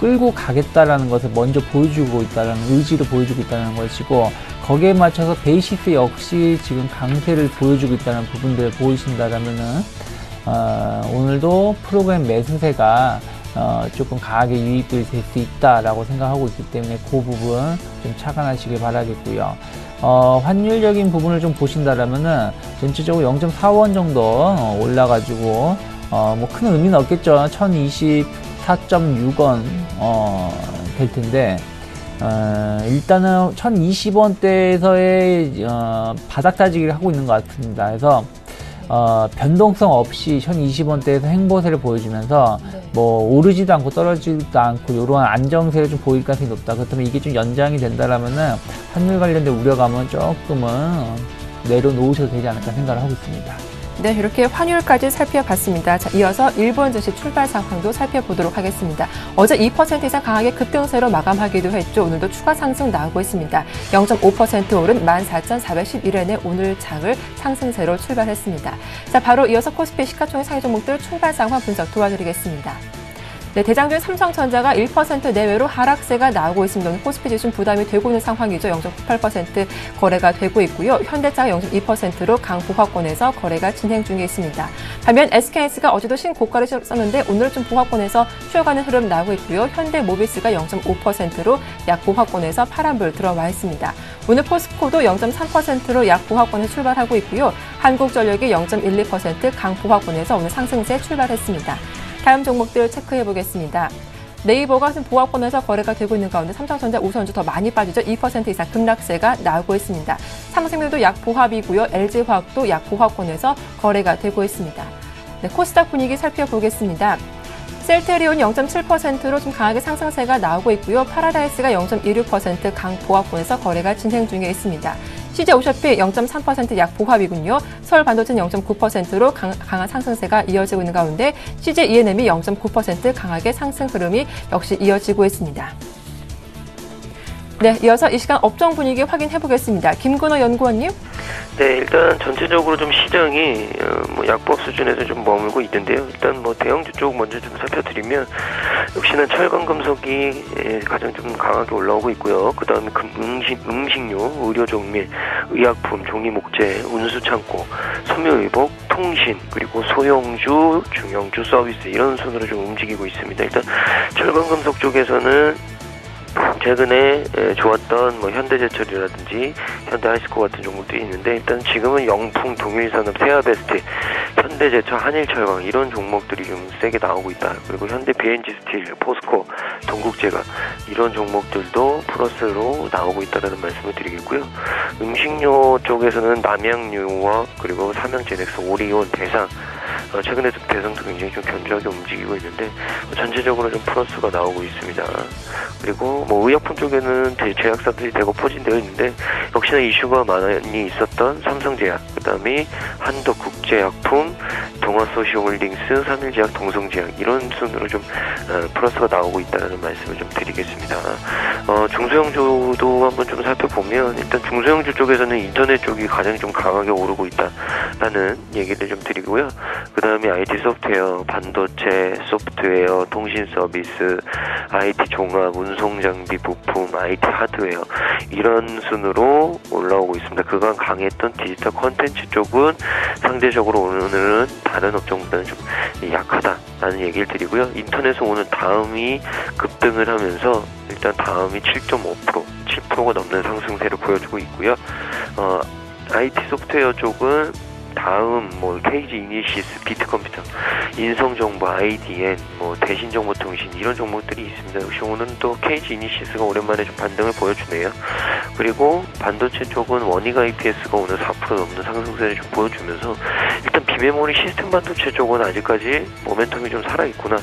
끌고 가겠다라는 것을 먼저 보여주고 있다는 의지를 보여주고 있다는 것이고, 거기에 맞춰서 베이시스 역시 지금 강세를 보여주고 있다는 부분들을 보이신다라면은 오늘도 프로그램 매수세가 조금 강하게 유입이 될 수 있다라고 생각하고 있기 때문에 그 부분 좀 착안하시길 바라겠고요. 환율적인 부분을 좀 보신다라면은 전체적으로 0.4원 정도 올라가지고 뭐 큰 의미는 없겠죠. 1024.6원 될 텐데 일단은 1020원대에서의 바닥 다지기를 하고 있는 것 같습니다. 그래서 변동성 없이 1020원대에서 행보세를 보여주면서 뭐 오르지도 않고 떨어지지도 않고 이러한 안정세를 좀 보일 가능성이 높다. 그렇다면 이게 좀 연장이 된다라면은 환율 관련된 우려감은 조금은 내려놓으셔도 되지 않을까 생각을 하고 있습니다. 네, 이렇게 환율까지 살펴봤습니다. 자, 이어서 일본 증시 출발 상황도 살펴보도록 하겠습니다. 어제 2% 이상 강하게 급등세로 마감하기도 했죠. 오늘도 추가 상승 나오고 있습니다. 0.5% 오른 14,411엔의 오늘 장을 상승세로 출발했습니다. 자, 바로 이어서 코스피 시가총액 상위 종목들 출발 상황 분석 도와드리겠습니다. 네, 대장주인 삼성전자가 1% 내외로 하락세가 나오고 있습니다. 오늘 코스피 지수는 부담이 되고 있는 상황이죠. 0.98% 거래가 되고 있고요. 현대차가 0.2%로 강보합권에서 거래가 진행 중에 있습니다. 반면 SK스가 어제도 신고가를 썼는데 오늘 좀 보합권에서 쉬어가는 흐름 나오고 있고요. 현대모비스가 0.5%로 약보합권에서 파란불 들어와 있습니다. 오늘 포스코도 0.3%로 약보합권에서 출발하고 있고요. 한국전력이 0.12% 강보합권에서 오늘 상승세 출발했습니다. 다음 종목들 체크해 보겠습니다. 네이버가 지금 보합권에서 거래가 되고 있는 가운데 삼성전자, 우선주 더 많이 빠지죠. 2% 이상 급락세가 나오고 있습니다. 삼성생명도 약보합이고요. LG화학도 약보합권에서 거래가 되고 있습니다. 네, 코스닥 분위기 살펴보겠습니다. 셀트리온 0.7%로 좀 강하게 상승세가 나오고 있고요. 파라다이스가 0.26% 강보합권에서 거래가 진행 중에 있습니다. CJ오셔피 0.3% 약보합이군요. 서울반도체는 0.9%로 강한 상승세가 이어지고 있는 가운데 CJENM이 0.9% 강하게 상승 흐름이 역시 이어지고 있습니다. 네, 이어서 이 시간 업종 분위기 확인해 보겠습니다. 김근호 연구원님. 네, 일단 전체적으로 좀 시장이 뭐 약보합 수준에서 좀 머물고 있는데요. 일단 뭐 대형주 쪽 먼저 좀 살펴드리면 역시나 철강 금속이 가장 좀 강하게 올라오고 있고요. 그 다음에 음식료, 의료종밀, 의약품, 종이목재, 운수창고, 섬유의복, 통신, 그리고 소형주, 중형주 서비스 이런 순으로 좀 움직이고 있습니다. 일단 철강 금속 쪽에서는 최근에 좋았던 뭐 현대제철이라든지 현대하이스코 같은 종목들이 있는데, 일단 지금은 영풍, 동일산업, 세아베스트, 현대제철, 한일철강 이런 종목들이 좀 세게 나오고 있다. 그리고 현대 BNG스틸, 포스코, 동국제가 이런 종목들도 플러스로 나오고 있다는 말씀을 드리겠고요. 음식료 쪽에서는 남양유업, 그리고 삼양제넥스, 오리온, 대상 최근에도 대성도 굉장히 좀 견조하게 움직이고 있는데 전체적으로 좀 플러스가 나오고 있습니다. 그리고 뭐 의약품 쪽에는 제약사들이 대거 포진되어 있는데 역시나 이슈가 많이 있었던 삼성제약, 그다음에 한덕국제약품, 동아소시홀딩스, 삼일제약, 동성제약 이런 순으로 좀 플러스가 나오고 있다는 말씀을 좀 드리겠습니다. 중소형주도 한번 좀 살펴보면 일단 중소형주 쪽에서는 인터넷 쪽이 가장 좀 강하게 오르고 있다라는 얘기를 좀 드리고요. 그 다음에 IT 소프트웨어, 반도체, 소프트웨어, 통신 서비스, IT 종합, 운송 장비 부품, IT 하드웨어 이런 순으로 올라오고 있습니다. 그간 강했던 디지털 콘텐츠 쪽은 상대적으로 오늘은 다른 업종보다는 좀 약하다라는 얘기를 드리고요. 인터넷에서 오는 다음이 급등을 하면서 일단 다음이 7.5%, 7%가 넘는 상승세를 보여주고 있고요. IT 소프트웨어 쪽은 다음 KG 이니시스, 비트컴퓨터, 인성정보, IDN, 대신정보통신 이런 종목들이 있습니다. 역시 오늘은 또 KG 이니시스가 오랜만에 좀 반등을 보여주네요. 그리고 반도체 쪽은 원익 IPS가 오늘 4% 넘는 상승세를 좀 보여주면서 일단 비메모리 시스템 반도체 쪽은 아직까지 모멘텀이 좀 살아있구나,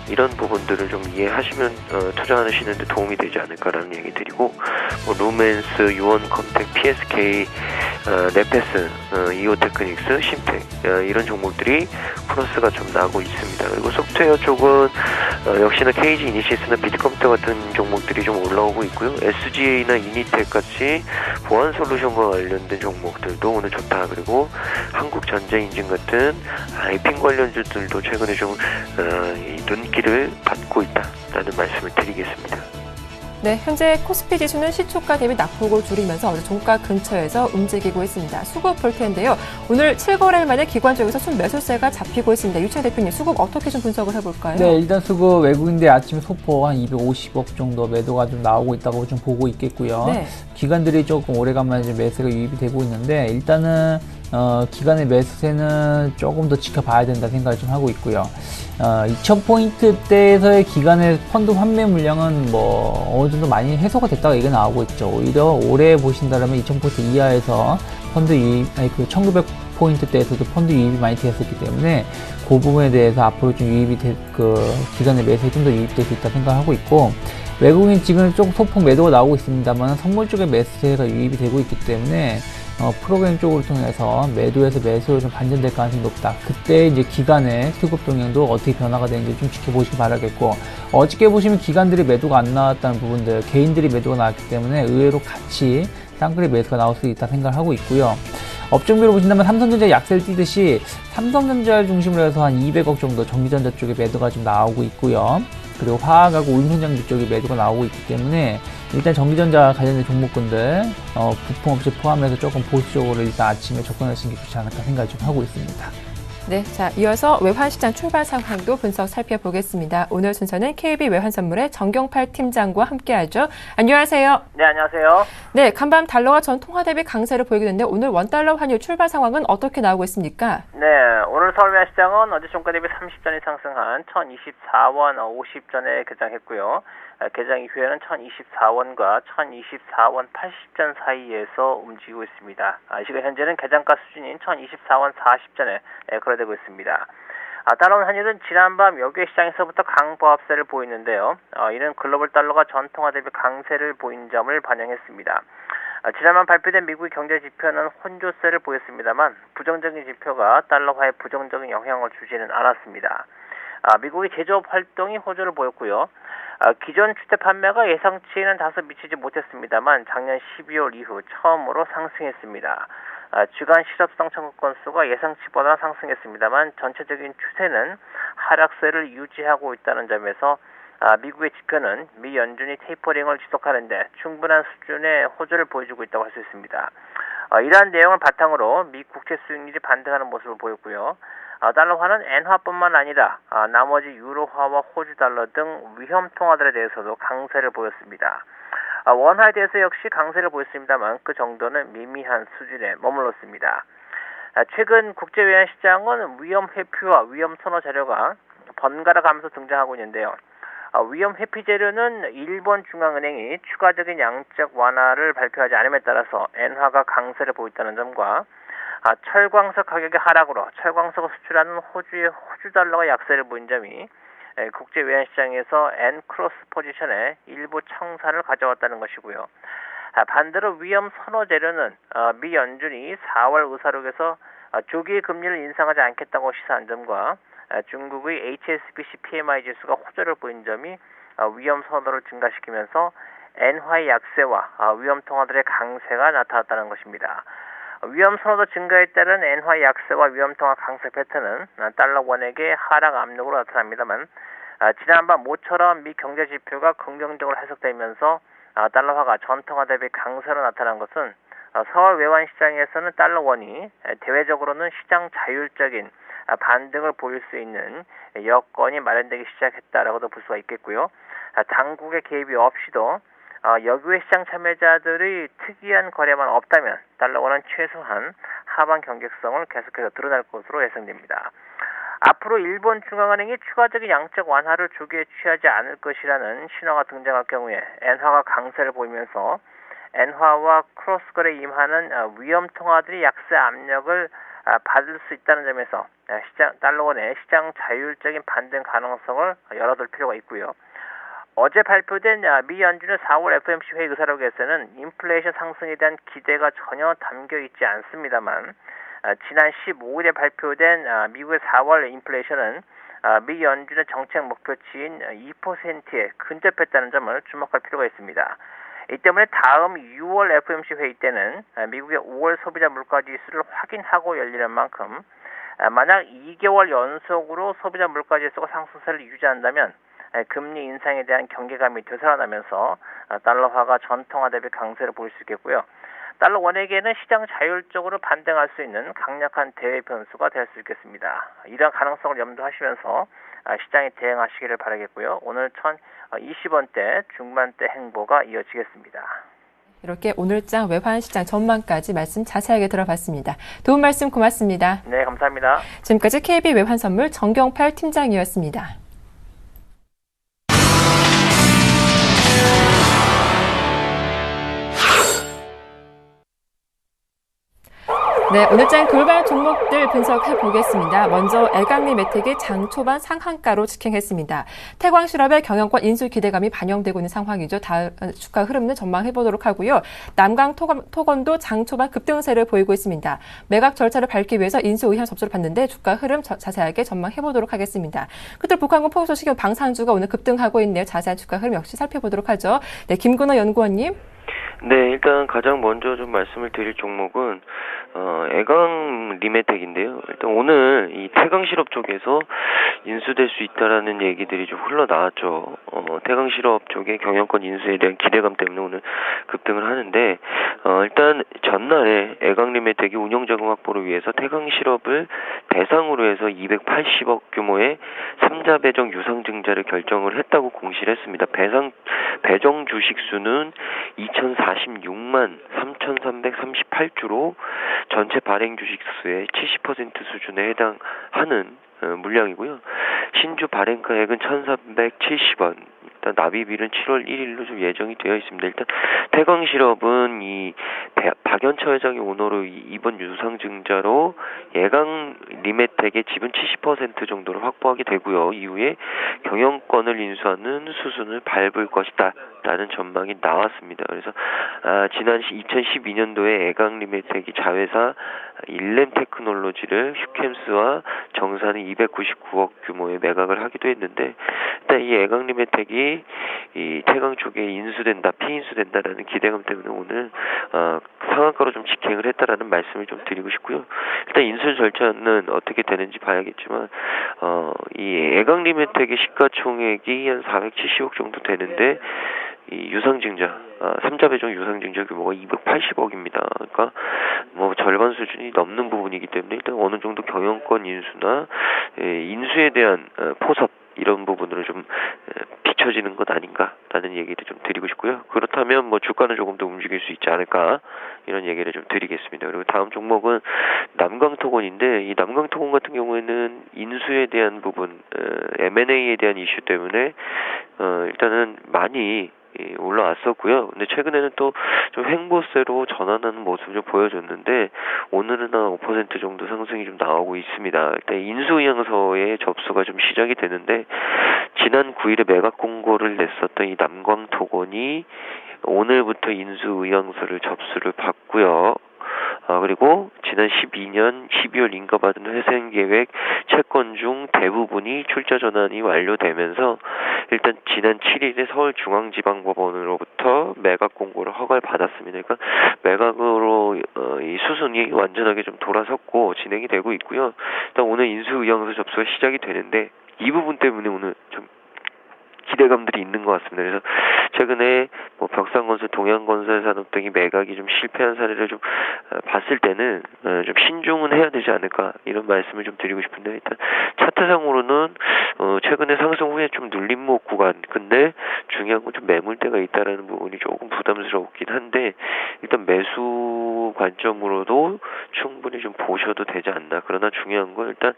이런 부분들을 좀 이해하시면 투자하시는데 도움이 되지 않을까라는 얘기 드리고, 루멘스, 유원컴텍, PSK, 네페스, 이오테크닉스, 심텍 이런 종목들이 플러스가 좀 나고 있습니다. 그리고 소프트웨어 쪽은 역시나 KG 이니시스나 비트컴퓨터 같은 종목들이 좀 올라오고 있고요. SGA나 이니텍 같이 보안 솔루션과 관련된 종목들도 오늘 좋다. 그리고 한국전자인증 같은 아이핀 관련주들도 최근에 좀 눈길을 받고 있다라는 말씀을 드리겠습니다. 네, 현재 코스피 지수는 시초가 대비 낙폭을 줄이면서 어제 종가 근처에서 움직이고 있습니다. 수급 볼 텐데요. 오늘 7거래일 만에 기관 쪽에서 순매수세가 잡히고 있습니다. 유채 대표님, 수급 어떻게 좀 분석을 해볼까요? 네, 일단 수급 외국인들 아침에 소포 한 250억 정도 매도가 좀 나오고 있다고 좀 보고 있겠고요. 네. 기관들이 조금 오래간만에 좀 매수가 유입이 되고 있는데, 일단은 기관의 매수세는 조금 더 지켜봐야 된다 생각을 좀 하고 있고요. 2000포인트대에서의 기관의 펀드 환매 물량은 어느 정도 많이 해소가 됐다고 얘기가 나오고 있죠. 오히려 올해 보신다면 2000포인트 이하에서 펀드 유입, 1900포인트대에서도 펀드 유입이 많이 되었기 때문에 그 부분에 대해서 앞으로 좀 유입이 기관의 매수에 좀 더 유입될 수 있다 생각하고 있고, 외국인 지금 좀 소폭 매도가 나오고 있습니다만 선물 쪽에 매수세가 유입이 되고 있기 때문에 프로그램 쪽으로 통해서 매도에서 매수로 좀 반전될 가능성이 높다. 그때 이제 기관의 수급 동향도 어떻게 변화가 되는지 좀 지켜보시기 바라겠고, 어저께 보시면 기관들이 매도가 안 나왔다는 부분들, 개인들이 매도가 나왔기 때문에 의외로 같이 쌍끌이 매수가 나올 수 있다 생각을 하고 있고요. 업종별로 보신다면 삼성전자 약세를 띄듯이 삼성전자를 중심으로 해서 한 200억 정도 전기전자 쪽에 매도가 좀 나오고 있고요. 그리고 화학하고 운송장비 쪽에 매도가 나오고 있기 때문에 일단 전기전자 관련된 종목군들 부품업체 포함해서 조금 보수적으로 일단 아침에 접근하시는 게 좋지 않을까 생각을 좀 하고 있습니다. 네, 자, 이어서 외환시장 출발 상황도 분석 살펴보겠습니다. 오늘 순서는 KB 외환선물의 정경팔 팀장과 함께하죠. 안녕하세요. 네, 안녕하세요. 네, 간밤 달러가 전 통화 대비 강세를 보이게 됐는데 오늘 원달러 환율 출발 상황은 어떻게 나오고 있습니까? 네, 오늘 서울 외환시장은 어제 종가 대비 30전이 상승한 1024원 50전에 개장했고요. 개장 이후에는 1024원과 1024원 80전 사이에서 움직이고 있습니다. 이 시각 현재는 개장가 수준인 1024원 40전에 거래되고 있습니다. 달러 환율은 지난밤 여객 시장에서부터 강보합세를 보이는데요. 이는 글로벌 달러가 전 통화 대비 강세를 보인 점을 반영했습니다. 지난밤 발표된 미국의 경제 지표는 혼조세를 보였습니다만 부정적인 지표가 달러화에 부정적인 영향을 주지는 않았습니다. 미국의 제조업 활동이 호조를 보였고요. 기존 주택 판매가 예상치에는 다소 미치지 못했습니다만 작년 12월 이후 처음으로 상승했습니다. 주간 실업성 청구 건수가 예상치보다 상승했습니다만 전체적인 추세는 하락세를 유지하고 있다는 점에서 미국의 지표는 미 연준이 테이퍼링을 지속하는데 충분한 수준의 호조를 보여주고 있다고 할 수 있습니다. 이러한 내용을 바탕으로 미 국채 수익률이 반등하는 모습을 보였고요. 달러화는 엔화뿐만 아니라 나머지 유로화와 호주 달러 등 위험 통화들에 대해서도 강세를 보였습니다. 원화에 대해서 역시 강세를 보였습니다만 그 정도는 미미한 수준에 머물렀습니다. 최근 국제외환시장은 위험 회피와 위험 선호 자료가 번갈아 가면서 등장하고 있는데요. 위험 회피 재료는 일본 중앙은행이 추가적인 양적 완화를 발표하지 않음에 따라서 엔화가 강세를 보였다는 점과 철광석 가격의 하락으로 철광석을 수출하는 호주의 호주 달러가 약세를 보인 점이 국제 외환시장에서 엔크로스 포지션의 일부 청산을 가져왔다는 것이고요. 반대로 위험 선호 재료는 미 연준이 4월 의사록에서 조기 금리를 인상하지 않겠다고 시사한 점과 중국의 HSBC PMI 지수가 호조를 보인 점이 위험 선호를 증가시키면서 엔화의 약세와 위험 통화들의 강세가 나타났다는 것입니다. 위험 선호도 증가에 따른 엔화 약세와 위험 통화 강세 패턴은 달러 원액의 하락 압력으로 나타납니다만 지난밤 모처럼 미 경제 지표가 긍정적으로 해석되면서 달러화가 전통화 대비 강세로 나타난 것은 서울 외환 시장에서는 달러 원이 대외적으로는 시장 자율적인 반등을 보일 수 있는 여건이 마련되기 시작했다라고도 볼 수가 있겠고요. 당국의 개입이 없이도 여기외 시장 참여자들의 특이한 거래만 없다면 달러원은 최소한 하반 경직성을 계속해서 드러날 것으로 예상됩니다. 앞으로 일본 중앙은행이 추가적인 양적 완화를 조기에 취하지 않을 것이라는 신호가 등장할 경우에 엔화가 강세를 보이면서 엔화와 크로스거래에 임하는 위험 통화들이 약세 압력을 받을 수 있다는 점에서 달러원의 시장 자율적인 반등 가능성을 열어둘 필요가 있고요. 어제 발표된 미 연준의 4월 FOMC 회의 의사록에서는 인플레이션 상승에 대한 기대가 전혀 담겨 있지 않습니다만 지난 15일에 발표된 미국의 4월 인플레이션은 미 연준의 정책 목표치인 2%에 근접했다는 점을 주목할 필요가 있습니다. 이 때문에 다음 6월 FOMC 회의 때는 미국의 5월 소비자 물가지수를 확인하고 열리는 만큼 만약 2개월 연속으로 소비자 물가지수가 상승세를 유지한다면 금리 인상에 대한 경계감이 되살아나면서 달러화가 전통화 대비 강세를 보일 수 있겠고요. 달러 원액에는 시장 자율적으로 반등할 수 있는 강력한 대외 변수가 될 수 있겠습니다. 이러한 가능성을 염두하시면서 시장에 대응하시기를 바라겠고요. 오늘 1020원대 중반대 행보가 이어지겠습니다. 이렇게 오늘장 외환시장 전망까지 말씀 자세하게 들어봤습니다. 도움 말씀 고맙습니다. 네, 감사합니다. 지금까지 KB 외환선물 정경팔 팀장이었습니다. 네, 오늘장 돌발 종목들 분석해 보겠습니다. 먼저 애강리 메텍이 장 초반 상한가로 직행했습니다. 태광실업의 경영권 인수 기대감이 반영되고 있는 상황이죠. 다음 주가 흐름은 전망해 보도록 하고요. 남강토건도 장 초반 급등세를 보이고 있습니다. 매각 절차를 밟기 위해서 인수 의향 접수를 받는데 주가 흐름 자세하게 전망해 보도록 하겠습니다. 끝으로 북한군 포격 소식은 방산주가 오늘 급등하고 있네요. 자세한 주가 흐름 역시 살펴보도록 하죠. 네, 김근호 연구원님. 네, 일단 가장 먼저 좀 말씀을 드릴 종목은 애강 리메텍인데요. 일단 오늘 이 태강실업 쪽에서 인수될 수 있다라는 얘기들이 좀 흘러나왔죠. 태강실업 쪽의 경영권 인수에 대한 기대감 때문에 오늘 급등을 하는데 일단 전날에 애강 리메텍이 운영자금 확보를 위해서 태강실업을 대상으로 해서 280억 규모의 3자 배정 유상증자를 결정을 했다고 공시를 했습니다. 배정 주식 수는 2,046만 3,338주로 전체 발행 주식 수의 70% 수준에 해당하는 물량이고요. 신주 발행가액은 1,370원. 일단 납입일은 7월 1일로 좀 예정이 되어 있습니다. 일단 태광실업은 이 박연차 회장의 오너로 이번 유상증자로 예강 리메텍의 지분 70% 정도를 확보하게 되고요. 이후에 경영권을 인수하는 수순을 밟을 것이다 라는 전망이 나왔습니다. 그래서 지난 2012년도에 예강 리메텍이 자회사 일렘 테크놀로지를 휴캠스와 정산이 299억 규모의 매각을 하기도 했는데 일단 이 예강 리메텍이 이 태강 쪽에 인수된다, 피인수된다라는 기대감 때문에 오늘 상한가로 좀 직행을 했다라는 말씀을 좀 드리고 싶고요. 일단 인수 절차는 어떻게 되는지 봐야겠지만 이 예강 리메텍의 시가총액이 한 470억 정도 되는데 이 유상증자, 3자 배정 유상증자 규모가 280억입니다. 그러니까 뭐 절반 수준이 넘는 부분이기 때문에 일단 어느 정도 경영권 인수나 인수에 대한 포섭 이런 부분으로 좀 비춰지는 것 아닌가라는 얘기를 좀 드리고 싶고요. 그렇다면 뭐 주가는 조금 더 움직일 수 있지 않을까 이런 얘기를 좀 드리겠습니다. 그리고 다음 종목은 남강토건인데 이 남강토건 같은 경우에는 인수에 대한 부분, M&A에 대한 이슈 때문에 일단은 많이 올라왔었고요. 근데 최근에는 또 좀 횡보세로 전환하는 모습을 좀 보여줬는데 오늘은 한 5% 정도 상승이 좀 나오고 있습니다. 일단 인수이양서의 접수가 좀 시작이 되는데 지난 9일에 매각 공고를 냈었던 이 남광토건이 오늘부터 인수의향서를 접수를 받고요. 그리고 지난 12년 12월 인가받은 회생계획 채권 중 대부분이 출자 전환이 완료되면서 일단 지난 7일에 서울중앙지방법원으로부터 매각 공고를 허가를 받았습니다. 그러니까 매각으로 이 수순이 완전하게 좀 돌아섰고 진행이 되고 있고요. 일단 오늘 인수의향서 접수가 시작이 되는데 이 부분 때문에 오늘 좀 기대감들이 있는 것 같습니다. 그래서 최근에 뭐 벽산건설, 동양건설산업 등이 매각이 좀 실패한 사례를 좀 봤을 때는 좀 신중은 해야 되지 않을까 이런 말씀을 좀 드리고 싶은데 일단 차트상으로는 최근에 상승 후에 좀 눌림목 구간 근데 중요한 건 좀 매물대가 있다라는 부분이 조금 부담스럽긴 한데 일단 매수 관점으로도 충분히 좀 보셔도 되지 않나. 그러나 중요한 건 일단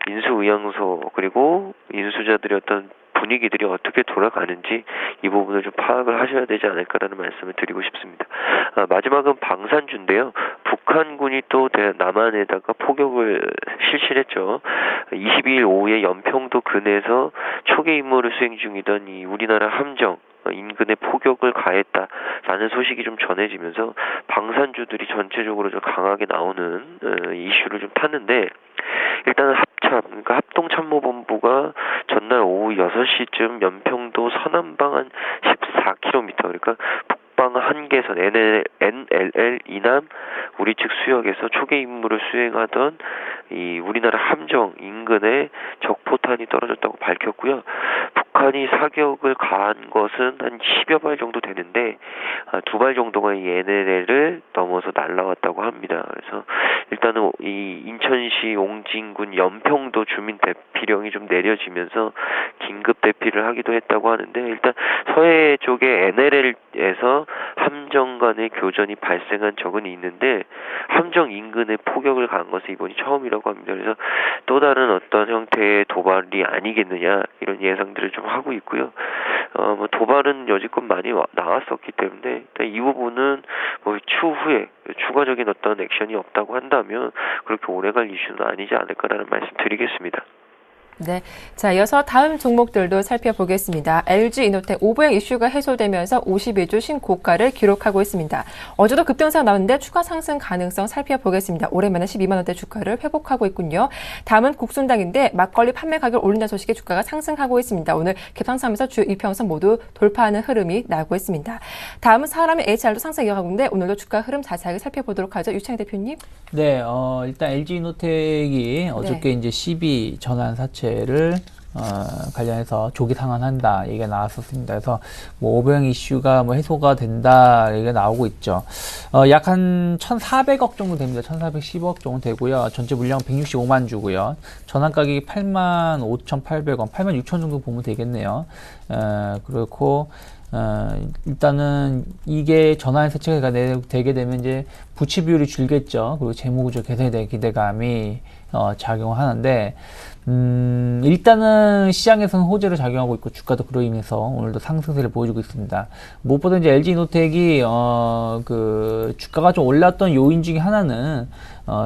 인수의향서 그리고 인수자들의 어떤 분위기들이 어떻게 돌아가는지 이 부분을 좀 파악을 하셔야 되지 않을까라는 말씀을 드리고 싶습니다. 마지막은 방산주인데요. 북한군이 또 남한에다가 포격을 실시를 했죠. 22일 오후에 연평도 근해에서 초계 임무를 수행 중이던 이 우리나라 함정 인근에 포격을 가했다라는 소식이 좀 전해지면서 방산주들이 전체적으로 좀 강하게 나오는 이슈를 좀 탔는데 일단은 그러니까 합동참모본부가 전날 오후 6시쯤 연평도 서남방 한 14km 그러니까 북방 한계선 NLL 이남 우리 측 수역에서 초계 임무를 수행하던 이 우리나라 함정 인근에 적포탄이 떨어졌다고 밝혔고요. 북한이 사격을 가한 것은 한 10여 발 정도 되는데 2발 정도가 이 NLL을 넘어서 날아왔다고 합니다. 그래서 일단은 이 인천시 옹진군 연평도 주민 대피령이 좀 내려지면서 긴급 대피를 하기도 했다고 하는데 일단 서해 쪽에 NLL에서 함정 간의 교전이 발생한 적은 있는데 함정 인근에 포격을 가한 것은 이번이 처음이라고 합니다. 그래서 또 다른 어떤 형태의 도발이 아니겠느냐 이런 예상들을 좀 하고 있고요. 뭐 도발은 여지껏 많이 나왔었기 때문에 이 부분은 뭐 추후에 추가적인 어떤 액션이 없다고 한다면 그렇게 오래갈 이슈는 아니지 않을까라는 말씀 드리겠습니다. 네. 자, 이어서 다음 종목들도 살펴보겠습니다. LG이노텍 오보행 이슈가 해소되면서 52주 신고가를 기록하고 있습니다. 어제도 급등세가 나왔는데 추가 상승 가능성 살펴보겠습니다. 오랜만에 12만 원대 주가를 회복하고 있군요. 다음은 국순당인데 막걸리 판매 가격 올린다는 소식에 주가가 상승하고 있습니다. 오늘 개방하면서 주 1평선 모두 돌파하는 흐름이 나고 있습니다. 다음은 사람의 HR도 상승 이어가고 있는데 오늘도 주가 흐름 자세하게 살펴보도록 하죠. 유창희 대표님. 네, 일단 LG이노텍이 어저께 이제 12 전환 사채 를 관련해서 조기 상환한다 얘기가 나왔었습니다. 그래서 뭐 오보행 이슈가 뭐 해소가 된다 얘기가 나오고 있죠. 약 한 1,400억 정도 됩니다. 1,410억 정도 되고요. 전체 물량 165만 주고요. 전환 가격이 85,800원, 86,000 정도 보면 되겠네요. 그렇고 일단은 이게 전환 세체가 되게 되면 이제 부채 비율이 줄겠죠. 그리고 재무구조 개선에 대한 기대감이 작용하는데 일단은 시장에서는 호재로 작용하고 있고 주가도 그로 인해서 오늘도 상승세를 보여주고 있습니다. 무엇보다 이제 LG이노텍이 그 주가가 좀 올랐던 요인 중에 하나는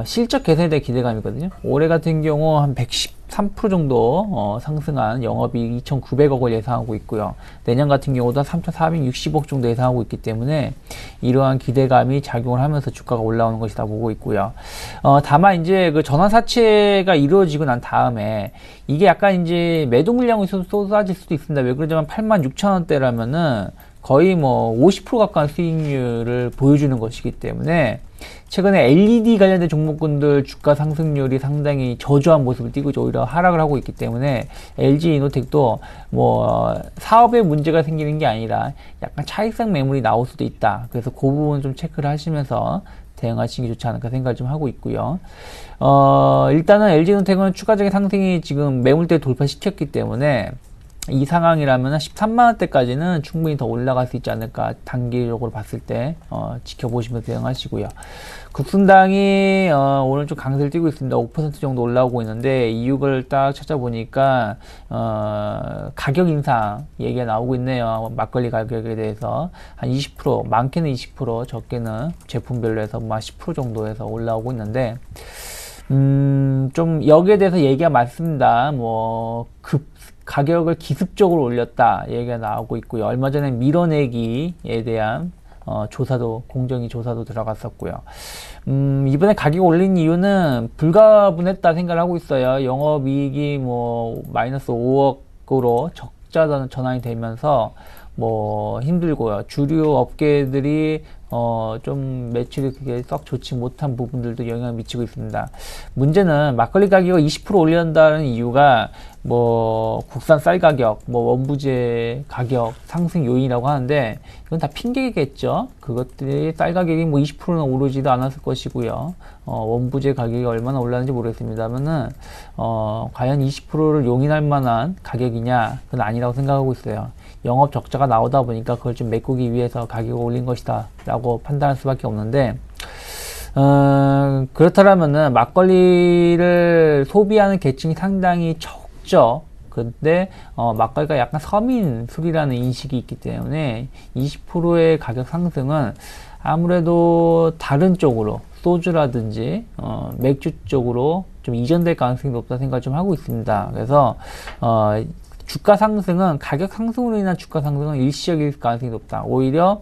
실적 개선에 대한 기대감이거든요. 올해 같은 경우 한 113% 정도 상승한 영업이익 2,900억을 예상하고 있고요. 내년 같은 경우도 한 3,460억 정도 예상하고 있기 때문에 이러한 기대감이 작용을 하면서 주가가 올라오는 것이다 보고 있고요. 다만 이제 그 전환 사채가 이루어지고 난 다음에 이게 약간 이제 매도 물량이 쏟아질 수도 있습니다. 왜 그러냐면 86,000원대라면은 거의 뭐 50% 가까운 수익률을 보여주는 것이기 때문에 최근에 LED 관련된 종목군들 주가 상승률이 상당히 저조한 모습을 띠고 오히려 하락을 하고 있기 때문에 LG이노텍도 뭐 사업에 문제가 생기는 게 아니라 약간 차익상 매물이 나올 수도 있다. 그래서 그 부분 좀 체크를 하시면서 대응하시는 게 좋지 않을까 생각을 좀 하고 있고요. 일단은 LG이노텍은 추가적인 상승이 지금 매물대 돌파시켰기 때문에 이 상황이라면 13만 원대까지는 충분히 더 올라갈 수 있지 않을까, 단기적으로 봤을 때 지켜보시면서 대응하시고요. 국순당이 오늘 좀 강세를 띄고 있습니다. 5% 정도 올라오고 있는데, 이유를 딱 찾아보니까 가격 인상 얘기가 나오고 있네요. 막걸리 가격에 대해서 한 20%, 많게는 20%, 적게는 제품별로 해서 10% 정도 해서 올라오고 있는데, 좀 여기에 대해서 얘기가 많습니다. 가격을 기습적으로 올렸다 얘기가 나오고 있고요. 얼마 전에 밀어내기에 대한 공정위 조사도 들어갔었고요. 이번에 가격 올린 이유는 불가분했다 생각을 하고 있어요. 영업이익이 마이너스 5억으로 적자 전환이 되면서 힘들고요. 주류 업계들이 좀 매출이 그게 썩 좋지 못한 부분들도 영향을 미치고 있습니다. 문제는 막걸리 가격을 20% 올린다는 이유가 국산 쌀 가격, 원부재 가격 상승 요인이라고 하는데, 이건 다 핑계겠죠. 그것들이 쌀 가격이 20%는 오르지도 않았을 것이고요. 원부재 가격이 얼마나 올랐는지 모르겠습니다만은, 과연 20%를 용인할 만한 가격이냐? 그건 아니라고 생각하고 있어요. 영업 적자가 나오다 보니까 그걸 좀 메꾸기 위해서 가격을 올린 것이다 라고 판단할 수밖에 없는데, 그렇다면은 막걸리를 소비하는 계층이 상당히 적죠. 근데 막걸리가 약간 서민 술이라는 인식이 있기 때문에 20%의 가격 상승은 아무래도 다른 쪽으로 소주라든지 맥주 쪽으로 좀 이전될 가능성이 높다 생각을 좀 하고 있습니다. 그래서 주가 상승은, 가격 상승으로 인한 주가 상승은 일시적일 가능성이 높다. 오히려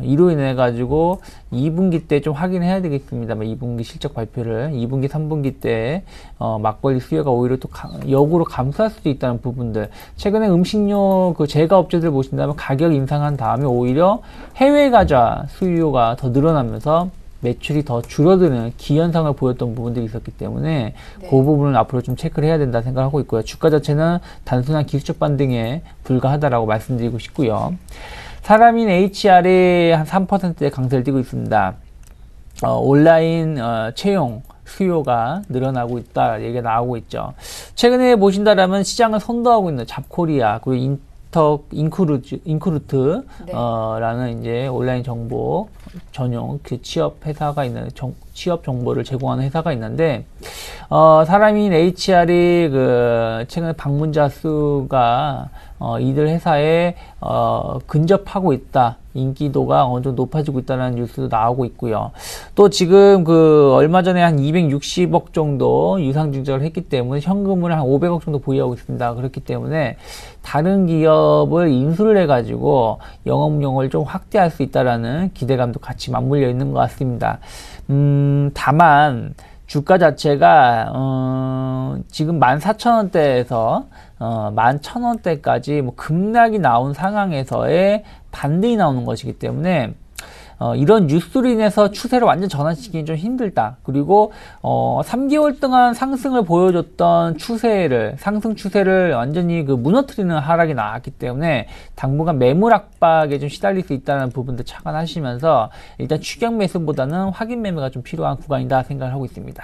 이로 인해 가지고 2분기 때 좀 확인해야 되겠습니다만, 2분기 실적 발표를 2분기 3분기 때 막걸리 수요가 오히려 또 역으로 감소할 수도 있다는 부분들, 최근에 음식료 제과 업체들 보신다면 가격 인상한 다음에 오히려 해외 과자 수요가 더 늘어나면서 매출이 더 줄어드는 기현상을 보였던 부분들이 있었기 때문에, 그 부분을 앞으로 좀 체크를 해야 된다 생각하고 있고요. 주가 자체는 단순한 기술적 반등에 불과하다라고 말씀드리고 싶고요. 사람인 HR이 한 3%의 강세를 띠고 있습니다. 온라인 채용 수요가 늘어나고 있다 얘기가 나오고 있죠. 최근에 보신다라면 시장을 선도하고 있는 잡코리아, 그리고 인크루트라는 이제 온라인 정보 전용 취업 회사가 취업 정보를 제공하는 회사가 있는데, 사람인 HR이 최근에 방문자 수가 이들 회사에 근접하고 있다, 인기도가 어느 정도 높아지고 있다는 뉴스도 나오고 있고요. 또 지금 얼마 전에 한 260억 정도 유상증자를 했기 때문에 현금을 한 500억 정도 보유하고 있습니다. 그렇기 때문에 다른 기업을 인수를 해가지고 영업용을 좀 확대할 수 있다라는 기대감도 같이 맞물려 있는 것 같습니다. 다만 주가 자체가 지금 14,000원대에서 11,000원대까지 급락이 나온 상황에서의 반등이 나오는 것이기 때문에 이런 뉴스로 인해서 추세를 완전 전환시키기 좀 힘들다. 그리고 3개월 동안 상승을 보여줬던 상승 추세를 완전히 무너뜨리는 하락이 나왔기 때문에 당분간 매물 압박에 좀 시달릴 수 있다는 부분도 착안하시면서, 일단 추격 매수보다는 확인 매매가 좀 필요한 구간이다 생각을 하고 있습니다.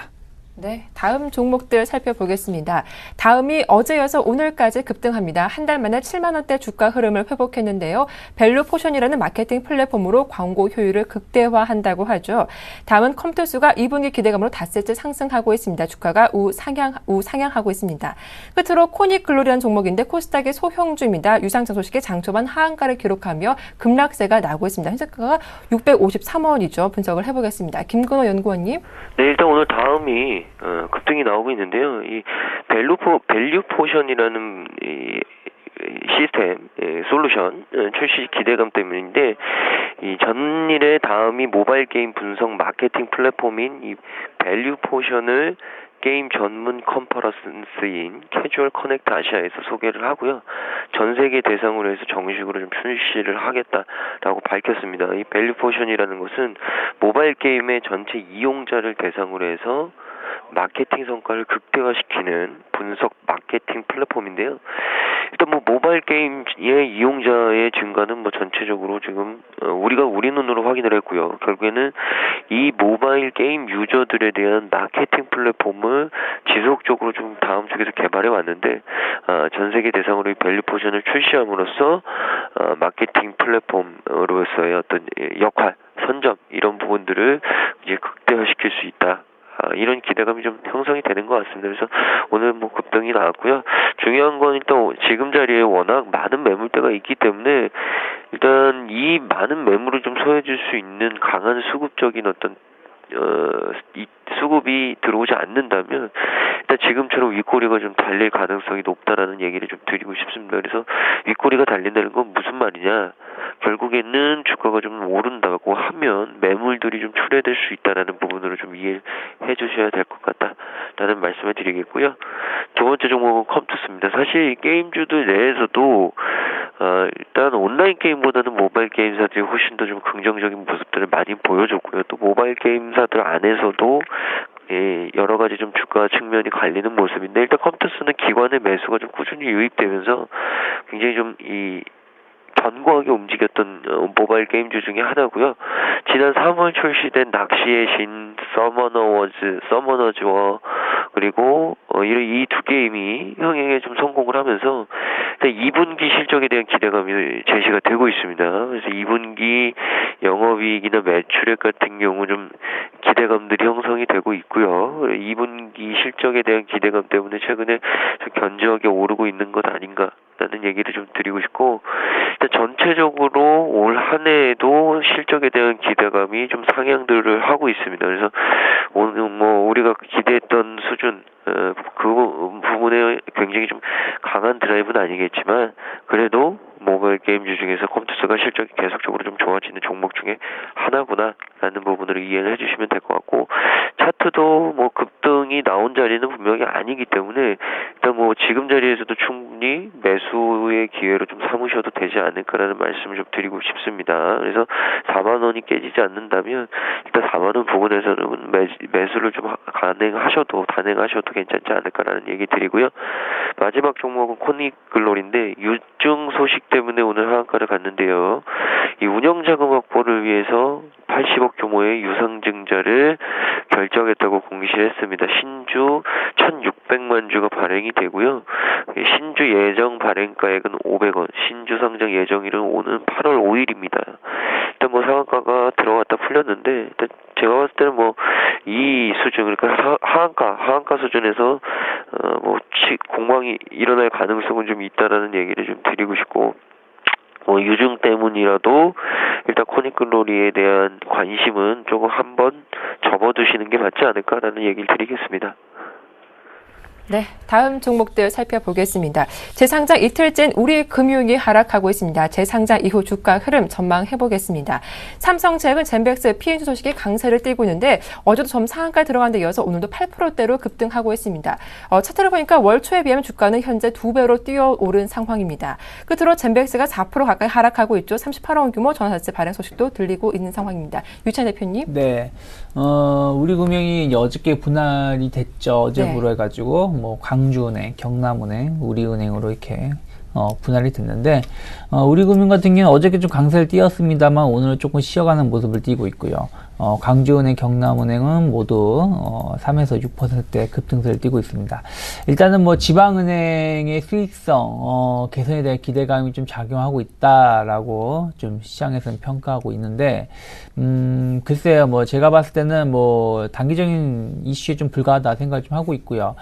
네, 다음 종목들 살펴보겠습니다. 다음이 어제여서 오늘까지 급등합니다. 한 달 만에 7만 원대 주가 흐름을 회복했는데요. 밸류포션이라는 마케팅 플랫폼으로 광고 효율을 극대화한다고 하죠. 다음은 컴투스가 2분기 기대감으로 닷새째 상승하고 있습니다. 주가가 우상향하고 있습니다. 끝으로 코닉글로리라는 종목인데 코스닥의 소형주입니다. 유상증 소식에 장 초반 하한가를 기록하며 급락세가 나고 있습니다. 현재가가 653원이죠. 분석을 해보겠습니다. 김근호 연구원님. 네, 일단 오늘 다음이 급등이 나오고 있는데요. 이 밸류 포션이라는 이 시스템, 솔루션 출시 기대감 때문인데, 이 전일에 다음이 모바일 게임 분석 마케팅 플랫폼인 이 밸류 포션을 게임 전문 컨퍼런스인 캐주얼 커넥트 아시아에서 소개를 하고요. 전 세계 대상으로 해서 정식으로 좀 출시를 하겠다라고 밝혔습니다. 이 밸류 포션이라는 것은 모바일 게임의 전체 이용자를 대상으로 해서 마케팅 성과를 극대화시키는 분석 마케팅 플랫폼인데요. 일단 뭐 모바일 게임의 이용자의 증가는 뭐 전체적으로 지금 우리 눈으로 확인을 했고요. 결국에는 이 모바일 게임 유저들에 대한 마케팅 플랫폼을 지속적으로 좀 다음 주에서 개발해 왔는데 전 세계 대상으로 이 밸류 포션을 출시함으로써 마케팅 플랫폼으로서의 어떤 역할, 선점 이런 부분들을 이제 극대화시킬 수 있다. 이런 기대감이 좀 형성이 되는 것 같습니다. 그래서 오늘 뭐 급등이 나왔고요. 중요한 건 일단 지금 자리에 워낙 많은 매물대가 있기 때문에 일단 이 많은 매물을 좀 소화해줄 수 있는 강한 수급적인 어떤 이 수급이 들어오지 않는다면 일단 지금처럼 윗꼬리가 좀 달릴 가능성이 높다라는 얘기를 좀 드리고 싶습니다. 그래서 윗꼬리가 달린다는 건 무슨 말이냐? 결국에는 주가가 좀 오른다고 하면 매물들이 좀 출회될 수 있다라는 부분으로 좀 이해해 주셔야 될 것 같다라는 말씀을 드리겠고요. 두 번째 종목은 컴투스입니다. 사실 게임주들 내에서도 일단 온라인 게임보다는 모바일 게임사들이 훨씬 더 좀 긍정적인 모습들을 많이 보여줬고요. 또 모바일 게임사들 안에서도 여러 가지 좀 주가 측면이 갈리는 모습인데 일단 컴투스는 기관의 매수가 좀 꾸준히 유입되면서 굉장히 좀 견고하게 움직였던 모바일 게임주 중에 하나고요. 지난 3월 출시된 낚시의 신, 서머너즈 워 그리고 이 두 게임이 흥행에 좀 성공을 하면서 일단 2분기 실적에 대한 기대감이 제시가 되고 있습니다. 그래서 2분기 영업이익이나 매출액 같은 경우 좀 기대감들이 형성이 되고 있고요. 2분기 실적에 대한 기대감 때문에 최근에 좀 견조하게 오르고 있는 것 아닌가라는 얘기를 좀 드리고 싶고 일단 전체적으로 올 한 해에도 실적에 대한 기대감이 좀 상향들을 하고 있습니다. 그래서 오늘 뭐 우리가 기대했던 수준 그 부분에 굉장히 좀 강한 드라이브는 아니겠지만 그래도 모바일 게임주 중에서 컴투스가 실적이 계속적으로 좀 좋아지는 종목 중에 하나구나라는 부분으로 이해를 해주시면 될 것 같고 차트도 뭐 급등이 나온 자리는 분명히 아니기 때문에 일단 뭐 지금 자리에서도 충분히 매수의 기회로 좀 삼으셔도 되지 않을까라는 말씀을 좀 드리고 싶습니다. 그래서 4만 원이 깨지지 않는다면 일단 4만 원 부분에서는 매수를 좀 단행하셔도 괜찮지 않을까라는 얘기 드리고요. 마지막 종목은 코닉글로리인데 유증 소식 때문에 오늘 하한가를 갔는데요. 이 운영자금 확보를 위해서 80억 규모의 유상증자를 결정했다고 공시를 했습니다. 신주 1,600만 주가 발행이 되고요. 신주 예정 발행가액은 500원, 신주 상장 예정일은 오는 8월 5일입니다. 일단 뭐 상한가가 들어갔다 풀렸는데 일단 제가 봤을 때는 뭐 이 수준 그러니까 하한가 수준에서 뭐 공방이 일어날 가능성은 좀 있다라는 얘기를 좀 드리고 싶고 유증 때문이라도 일단 코닉글로리에 대한 관심은 조금 한번 접어두시는 게 맞지 않을까라는 얘기를 드리겠습니다. 네, 다음 종목들 살펴보겠습니다. 재상장 이틀째인 우리 금융이 하락하고 있습니다. 재상장 이후 주가 흐름 전망해보겠습니다. 삼성제약은 젠백스 PNG 소식이 강세를 띠고 있는데 어제도 점 상한가 들어간 데 이어서 오늘도 8%대로 급등하고 있습니다. 차트를 보니까 월 초에 비하면 주가는 현재 2배로 뛰어오른 상황입니다. 끝으로 젠백스가 4% 가까이 하락하고 있죠. 38원 규모 전환사채 발행 소식도 들리고 있는 상황입니다. 유찬 대표님. 네, 우리금융이 어저께 분할이 됐죠. 어제부로 네. 해가지고 뭐 광주은행, 경남은행, 우리은행으로 이렇게 분할이 됐는데 우리금융 같은 경우는 어저께 좀 강세를 띄었습니다만 오늘은 조금 쉬어가는 모습을 띄고 있고요. 광주은행, 경남은행은 모두 3에서 6%대 급등세를 띄고 있습니다. 일단은 뭐 지방은행의 수익성 개선에 대한 기대감이 좀 작용하고 있다라고 좀 시장에서는 평가하고 있는데 글쎄요, 뭐 제가 봤을 때는 뭐 단기적인 이슈에 좀 불과하다 생각을 좀 하고 있고요.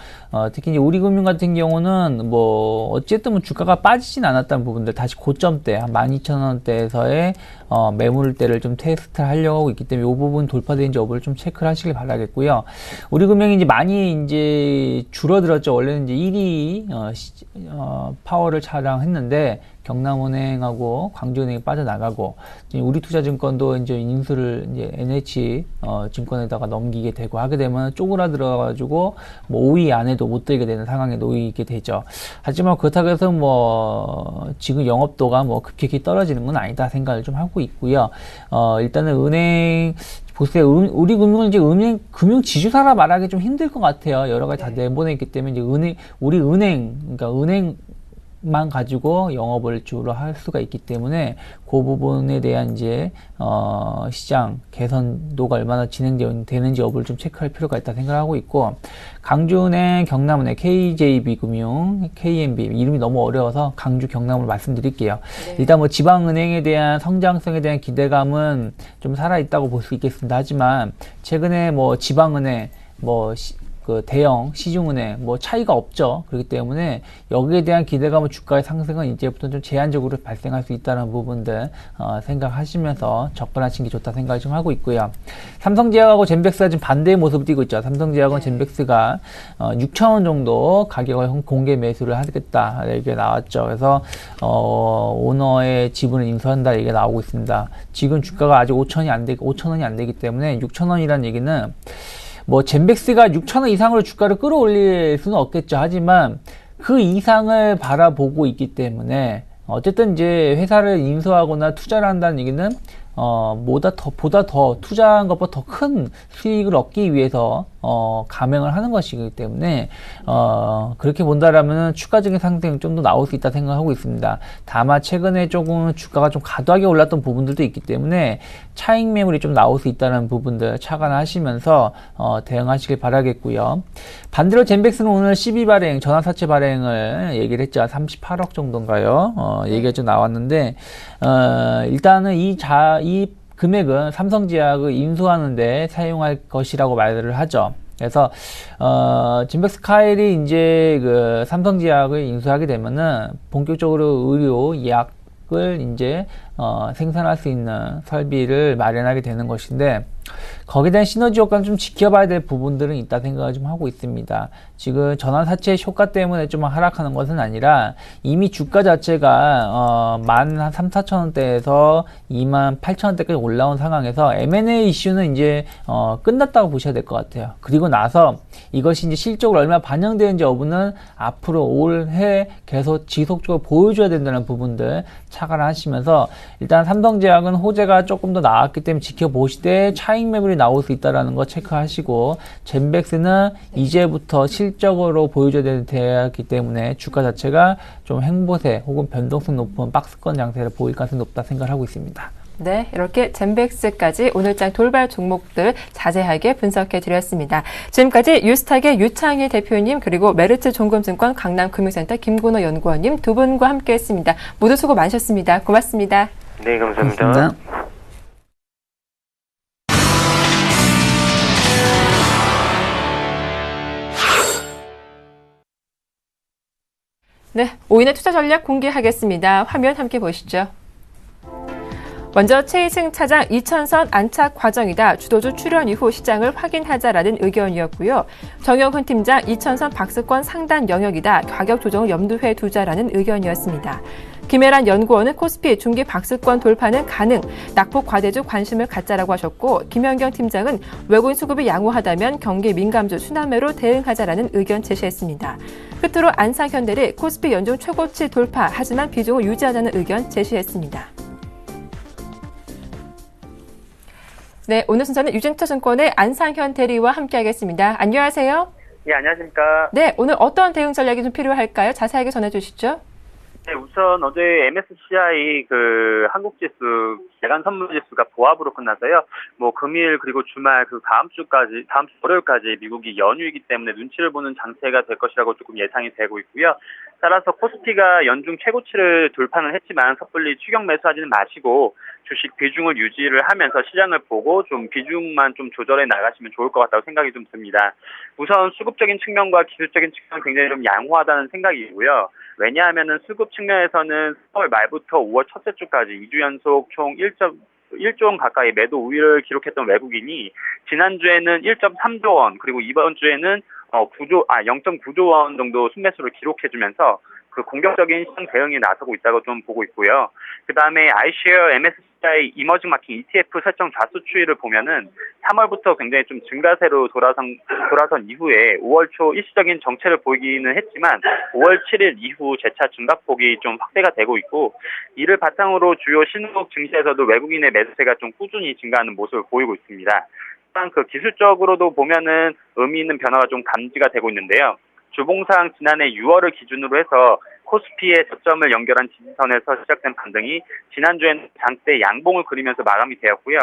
특히 이제 우리금융 같은 경우는 뭐 어쨌든 뭐 주가가 빠지진 않았다는 부분들 다시 고점대 한 12,000원대에서의 매물대를 좀 테스트를 하려고 하고 있기 때문에 이 부분 돌파되는지 여부를 좀 체크를 하시길 바라겠고요. 우리금융이 이제 많이 이제 줄어들었죠. 원래는 이제 1위 파워를 자랑했는데 경남은행하고 광주은행이 빠져나가고 우리투자증권도 이제 인수를 이제 NH 증권에다가 넘기게 되고 하게 되면 쪼그라들어가지고 뭐 5위 안에도 못 들게 되는 상황에 놓이게 되죠. 하지만 그렇다고 해서 뭐 지금 영업도가 뭐 급격히 떨어지는 건 아니다 생각을 좀 하고 있고요. 일단은 은행 보세요. 우리금융은 이제 금융 지주사라 말하기 좀 힘들 것 같아요. 여러 가지 다 내보냈기 때문에 이제 우리 은행, 그러니까 은행 만 가지고 영업을 주로 할 수가 있기 때문에 그 부분에 대한 이제 시장 개선도가 얼마나 진행되는지 여부를 좀 체크할 필요가 있다 생각하고 있고, 강주은행, 경남은행, KJB금융, KMB 이름이 너무 어려워서 강주, 경남으로 말씀드릴게요. 네. 일단 뭐 지방은행에 대한 성장성에 대한 기대감은 좀 살아있다고 볼 수 있겠습니다. 하지만 최근에 뭐 지방은행, 그 대형 시중은행 뭐 차이가 없죠. 그렇기 때문에 여기에 대한 기대감은 주가의 상승은 이제부터 좀 제한적으로 발생할 수 있다는 부분들 생각하시면서 접근하시는 게 좋다 생각을 좀 하고 있고요. 삼성제약하고 젠백스가 지금 반대의 모습을 띠고 있죠. 삼성제약은 젠백스가 6,000원 정도 가격을 공개 매수를 하겠다 이게 나왔죠. 그래서 오너의 지분을 인수한다 얘기가 나오고 있습니다. 지금 주가가 아직 5,000원이 안 되기 때문에 6,000원이라는 얘기는 뭐 젠백스가 6,000원 이상으로 주가를 끌어올릴 수는 없겠죠. 하지만 그 이상을 바라보고 있기 때문에 어쨌든 이제 회사를 인수하거나 투자를 한다는 얘기는 보다 더 투자한 것보다 더 큰 수익을 얻기 위해서 감행을 하는 것이기 때문에 그렇게 본다라면 추가적인 상승이 좀 더 나올 수 있다 생각하고 있습니다. 다만 최근에 조금 주가가 좀 과도하게 올랐던 부분들도 있기 때문에 차익 매물이 좀 나올 수 있다는 부분들 착안하시면서 대응하시길 바라겠고요. 반대로 젠백스는 오늘 12발행 전환사채 발행을 얘기를 했죠. 38억 정도인가요? 얘기가 좀 나왔는데 일단은 이 금액은 삼성제약을 인수하는데 사용할 것이라고 말을 하죠. 그래서 젠백스 카일이 이제 그 삼성제약을 인수하게 되면은 본격적으로 의료 예약을 이제 생산할 수 있는 설비를 마련하게 되는 것인데, 거기에 대한 시너지 효과는 좀 지켜봐야 될 부분들은 있다 생각을 좀 하고 있습니다. 지금 전환사채 효과 때문에 좀 하락하는 것은 아니라 이미 주가 자체가 13,4천원대에서 28,000원대까지 올라온 상황에서 M&A 이슈는 이제 끝났다고 보셔야 될 것 같아요. 그리고 나서 이것이 이제 실적으로 얼마나 반영되는지 여부는 앞으로 올해 계속 지속적으로 보여줘야 된다는 부분들 착안하시면서, 일단 삼성제약은 호재가 조금 더 나왔기 때문에 지켜보시되 차익 매물이 나올 수 있다는 거 체크하시고, 젠백스는 이제부터 실적으로 보여줘야 되기 때문에 주가 자체가 좀 행보세 혹은 변동성 높은 박스권 장세를 보일 가능성이 높다 생각을 하고 있습니다. 네, 이렇게 젠백스까지 오늘장 돌발 종목들 자세하게 분석해 드렸습니다. 지금까지 유스탁의 유창희 대표님, 그리고 메르츠 종금증권 강남금융센터 김건호 연구원님 두 분과 함께했습니다. 모두 수고 많으셨습니다. 고맙습니다. 네, 감사합니다. 고맙습니다. 네, 5인의 투자 전략 공개하겠습니다. 화면 함께 보시죠. 먼저 최희승 차장 2000선 안착 과정이다. 주도주 출연 이후 시장을 확인하자라는 의견이었고요. 정영훈 팀장 2000선 박스권 상단 영역이다. 가격 조정을 염두에 두자라는 의견이었습니다. 김혜란 연구원은 코스피 중기 박스권 돌파는 가능, 낙폭 과대주 관심을 갖자라고 하셨고, 김현경 팀장은 외국인 수급이 양호하다면 경기 민감주 순환매로 대응하자라는 의견 제시했습니다. 끝으로 안상현대를 코스피 연중 최고치 돌파, 하지만 비중을 유지하자는 의견 제시했습니다. 네, 오늘 순서는 유진투자증권의 안상현 대리와 함께하겠습니다. 안녕하세요. 네, 안녕하십니까. 네, 오늘 어떤 대응 전략이 좀 필요할까요? 자세하게 전해주시죠. 네, 우선 어제 MSCI 한국지수 야간 선물지수가 보합으로 끝나서요. 뭐 금일 그리고 주말 다음 주 월요일까지 미국이 연휴이기 때문에 눈치를 보는 장세가 될 것이라고 조금 예상이 되고 있고요. 따라서 코스피가 연중 최고치를 돌파는 했지만 섣불리 추격 매수하지는 마시고 주식 비중을 유지를 하면서 시장을 보고 좀 비중만 좀 조절해 나가시면 좋을 것 같다고 생각이 좀 듭니다. 우선 수급적인 측면과 기술적인 측면은 굉장히 좀 양호하다는 생각이고요. 왜냐하면은 수급 측면에서는 4월 말부터 5월 첫째 주까지 2주 연속 총 1조 원 가까이 매도 우위를 기록했던 외국인이 지난주에는 1.3조 원, 그리고 이번 주에는 0.9조 원 정도 순매수를 기록해주면서 그 공격적인 시장 대응에 나서고 있다고 좀 보고 있고요. 그 다음에 iShare MSCI 이머징 마켓 ETF 설정 좌수 추이를 보면은 3월부터 굉장히 좀 증가세로 돌아선 이후에 5월 초 일시적인 정체를 보이기는 했지만 5월 7일 이후 재차 증가폭이 좀 확대가 되고 있고, 이를 바탕으로 주요 신흥국 증시에서도 외국인의 매수세가 좀 꾸준히 증가하는 모습을 보이고 있습니다. 일단 기술적으로도 보면은 의미 있는 변화가 좀 감지가 되고 있는데요. 주봉상 지난해 6월을 기준으로 해서 코스피의 저점을 연결한 지지선에서 시작된 반등이 지난주에는 장대 양봉을 그리면서 마감이 되었고요.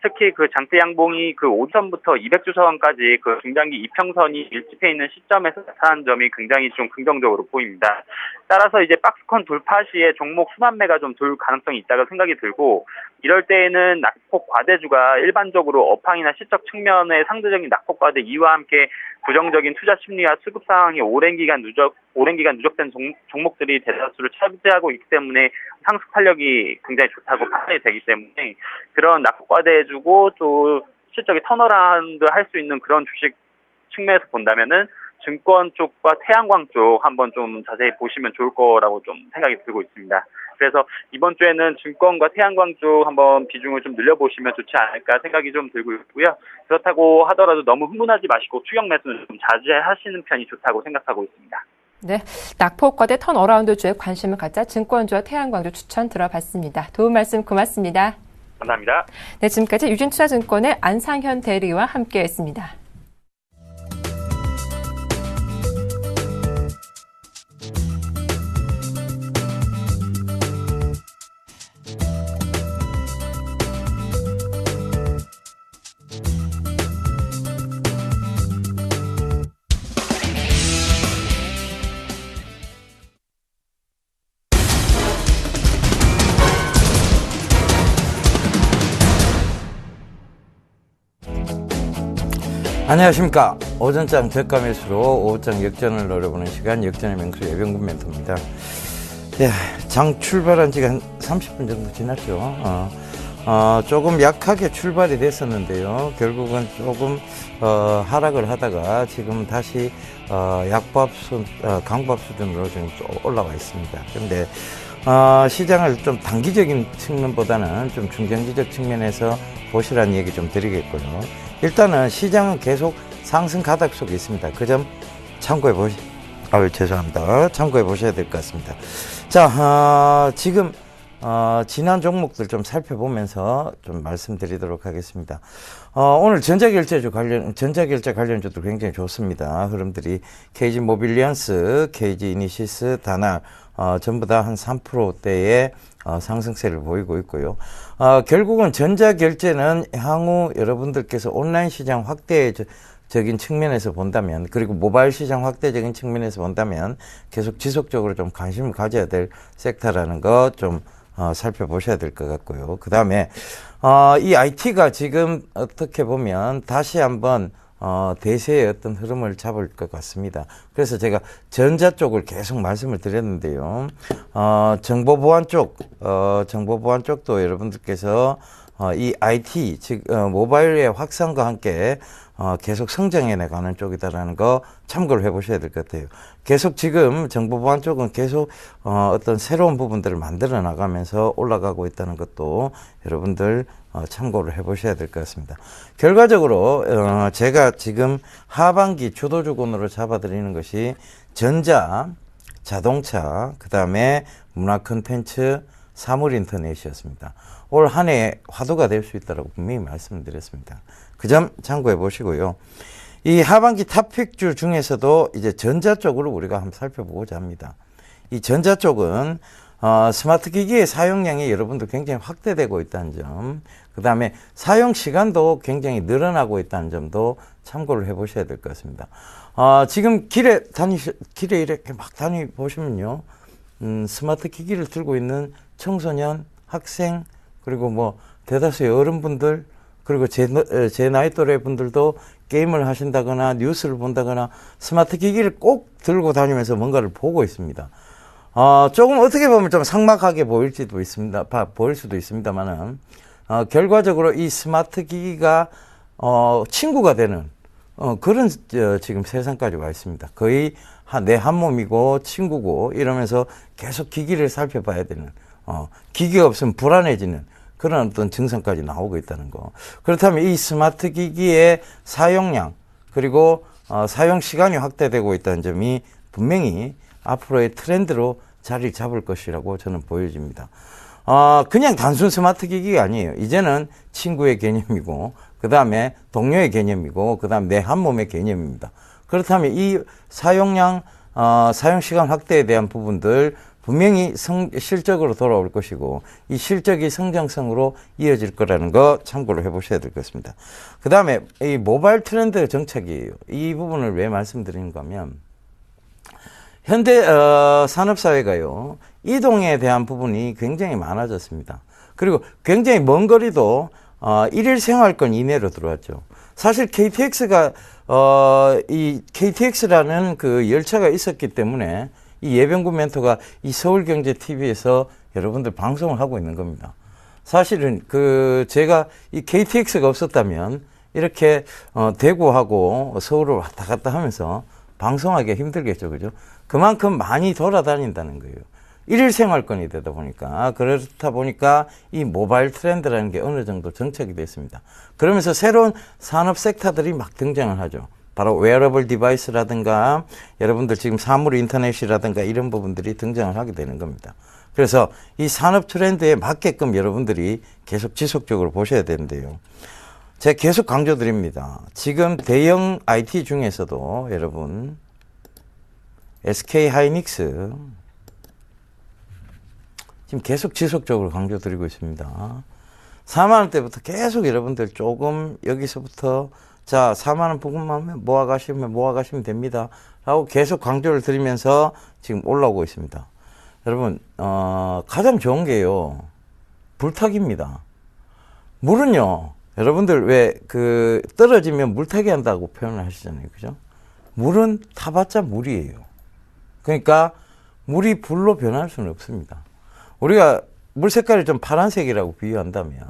특히 그 장대 양봉이 그 5선부터 200주선까지 그 중장기 이평선이 일집해 있는 시점에서 나타난 점이 굉장히 좀 긍정적으로 보입니다. 따라서 이제 박스권 돌파 시에 종목 순환매가 좀 돌 가능성이 있다고 생각이 들고, 이럴 때에는 낙폭 과대주가 일반적으로 업황이나 시적 측면의 상대적인 낙폭 과대 이와 함께 부정적인 투자 심리와 수급 상황이 오랜 기간 누적된 종목들이 대다수를 차지하고 있기 때문에 상승 탄력이 굉장히 좋다고 판단이 되기 때문에, 그런 낙폭 과대해주고 또 실적이 턴어라운드 할 수 있는 그런 주식 측면에서 본다면은 증권 쪽과 태양광 쪽 한번 좀 자세히 보시면 좋을 거라고 좀 생각이 들고 있습니다. 그래서 이번 주에는 증권과 태양광 쪽 한번 비중을 좀 늘려보시면 좋지 않을까 생각이 좀 들고 있고요. 그렇다고 하더라도 너무 흥분하지 마시고 추격 매수는 좀 자제하시는 편이 좋다고 생각하고 있습니다. 네, 낙폭과대 턴어라운드주에 관심을 갖자 증권주와 태양광주 추천 들어봤습니다. 도움 말씀 고맙습니다. 감사합니다. 네, 지금까지 유진투자증권의 안상현 대리와 함께했습니다. 안녕하십니까. 오전장 저가 매수로 오후장 역전을 노려보는 시간, 역전의 명수 예병군 멘토입니다. 예, 장 출발한 지가 한 30분 정도 지났죠. 조금 약하게 출발이 됐었는데요. 결국은 조금 하락을 하다가 지금 다시 강밥 수준으로 지금 올라와 있습니다. 그런데 시장을 좀 단기적인 측면보다는 좀 중장기적 측면에서 보시라는 얘기 좀 드리겠고요. 일단은 시장은 계속 상승 가닥 속에 있습니다. 그 점 참고해 참고해 보셔야 될 것 같습니다. 자, 지금 지난 종목들 좀 살펴보면서 좀 말씀드리도록 하겠습니다. 오늘 전자결제 관련주도 굉장히 좋습니다. 흐름들이 KG 모빌리언스, KG 이니시스, 다날 전부 다 한 3%대의 상승세를 보이고 있고요. 결국은 전자결제는 향후 여러분들께서 온라인 시장 확대적인 측면에서 본다면, 그리고 모바일 시장 확대적인 측면에서 본다면 계속 지속적으로 좀 관심을 가져야 될 섹터라는 거 좀 살펴보셔야 될 것 같고요. 그 다음에 이 IT가 지금 어떻게 보면 다시 한번 대세의 어떤 흐름을 잡을 것 같습니다. 그래서 제가 전자 쪽을 계속 말씀을 드렸는데요. 정보보안 쪽도 여러분들께서 이 IT, 즉 모바일의 확산과 함께 계속 성장해 나가는 쪽이다라는 거 참고를 해보셔야 될 것 같아요. 계속 지금 정보보안 쪽은 계속 어떤 새로운 부분들을 만들어 나가면서 올라가고 있다는 것도 여러분들 참고를 해보셔야 될 것 같습니다. 결과적으로 제가 지금 하반기 주도주군으로 잡아드리는 것이 전자, 자동차, 그 다음에 문화 콘텐츠, 사물 인터넷이었습니다. 올 한 해 화두가 될 수 있다고 분명히 말씀드렸습니다. 그 점 참고해 보시고요. 이 하반기 탑픽주 중에서도 이제 전자 쪽으로 우리가 한번 살펴보고자 합니다. 이 전자 쪽은 스마트 기기의 사용량이 여러분들 굉장히 확대되고 있다는 점, 그 다음에 사용 시간도 굉장히 늘어나고 있다는 점도 참고를 해 보셔야 될 것 같습니다. 지금 길에 이렇게 막 다니보시면요, 스마트 기기를 들고 있는 청소년, 학생, 그리고 뭐 대다수의 어른분들, 그리고 제 나이 또래 분들도 게임을 하신다거나 뉴스를 본다거나 스마트 기기를 꼭 들고 다니면서 뭔가를 보고 있습니다. 조금 어떻게 보면 좀 삭막하게 보일 수도 있습니다만은, 결과적으로 이 스마트 기기가, 친구가 되는, 그런, 지금 세상까지 와 있습니다. 거의 내 한 몸이고 친구고 이러면서 계속 기기를 살펴봐야 되는, 기기가 없으면 불안해지는 그런 어떤 증상까지 나오고 있다는 거. 그렇다면 이 스마트 기기의 사용량, 그리고 사용 시간이 확대되고 있다는 점이 분명히 앞으로의 트렌드로 자리 잡을 것이라고 저는 보여집니다. 그냥 단순 스마트 기기가 아니에요. 이제는 친구의 개념이고, 그 다음에 동료의 개념이고, 그 다음 내 한 몸의 개념입니다. 그렇다면 이 사용량, 사용시간 확대에 대한 부분들 분명히 실적으로 돌아올 것이고 이 실적이 성장성으로 이어질 거라는 거 참고를 해보셔야 될 것 같습니다. 그 다음에 이 모바일 트렌드 정책이에요. 이 부분을 왜 말씀드리는가 하면 현대 산업사회가요 이동에 대한 부분이 굉장히 많아졌습니다. 그리고 굉장히 먼 거리도 일일 생활권 이내로 들어왔죠. 사실 KTX가 이 KTX라는 그 열차가 있었기 때문에 이 예병구 멘토가 이 서울경제TV에서 여러분들 방송을 하고 있는 겁니다. 사실은 그 제가 이 KTX가 없었다면 이렇게 대구하고 서울을 왔다 갔다 하면서 방송하기가 힘들겠죠, 그죠? 그만큼 많이 돌아다닌다는 거예요. 일일 생활권이 되다 보니까 그렇다 보니까 이 모바일 트렌드라는 게 어느 정도 정착이 됐습니다. 그러면서 새로운 산업 섹터들이 막 등장을 하죠. 바로 웨어러블 디바이스라든가 여러분들 지금 사물 인터넷이라든가 이런 부분들이 등장을 하게 되는 겁니다. 그래서 이 산업 트렌드에 맞게끔 여러분들이 계속 지속적으로 보셔야 되는데요. 제가 계속 강조드립니다. 지금 대형 IT 중에서도 여러분 SK 하이닉스 지금 계속 지속적으로 강조드리고 있습니다. 4만원대부터 계속 여러분들 조금 여기서부터 자 4만원 부분만 모아가시면 됩니다 라고 계속 강조를 드리면서 지금 올라오고 있습니다. 여러분 가장 좋은 게요 불타기입니다. 물은요 여러분들 왜 그 떨어지면 물타기 한다고 표현을 하시잖아요, 그죠? 물은 타봤자 물이에요. 그러니까 물이 불로 변할 수는 없습니다. 우리가 물 색깔이 좀 파란색이라고 비유한다면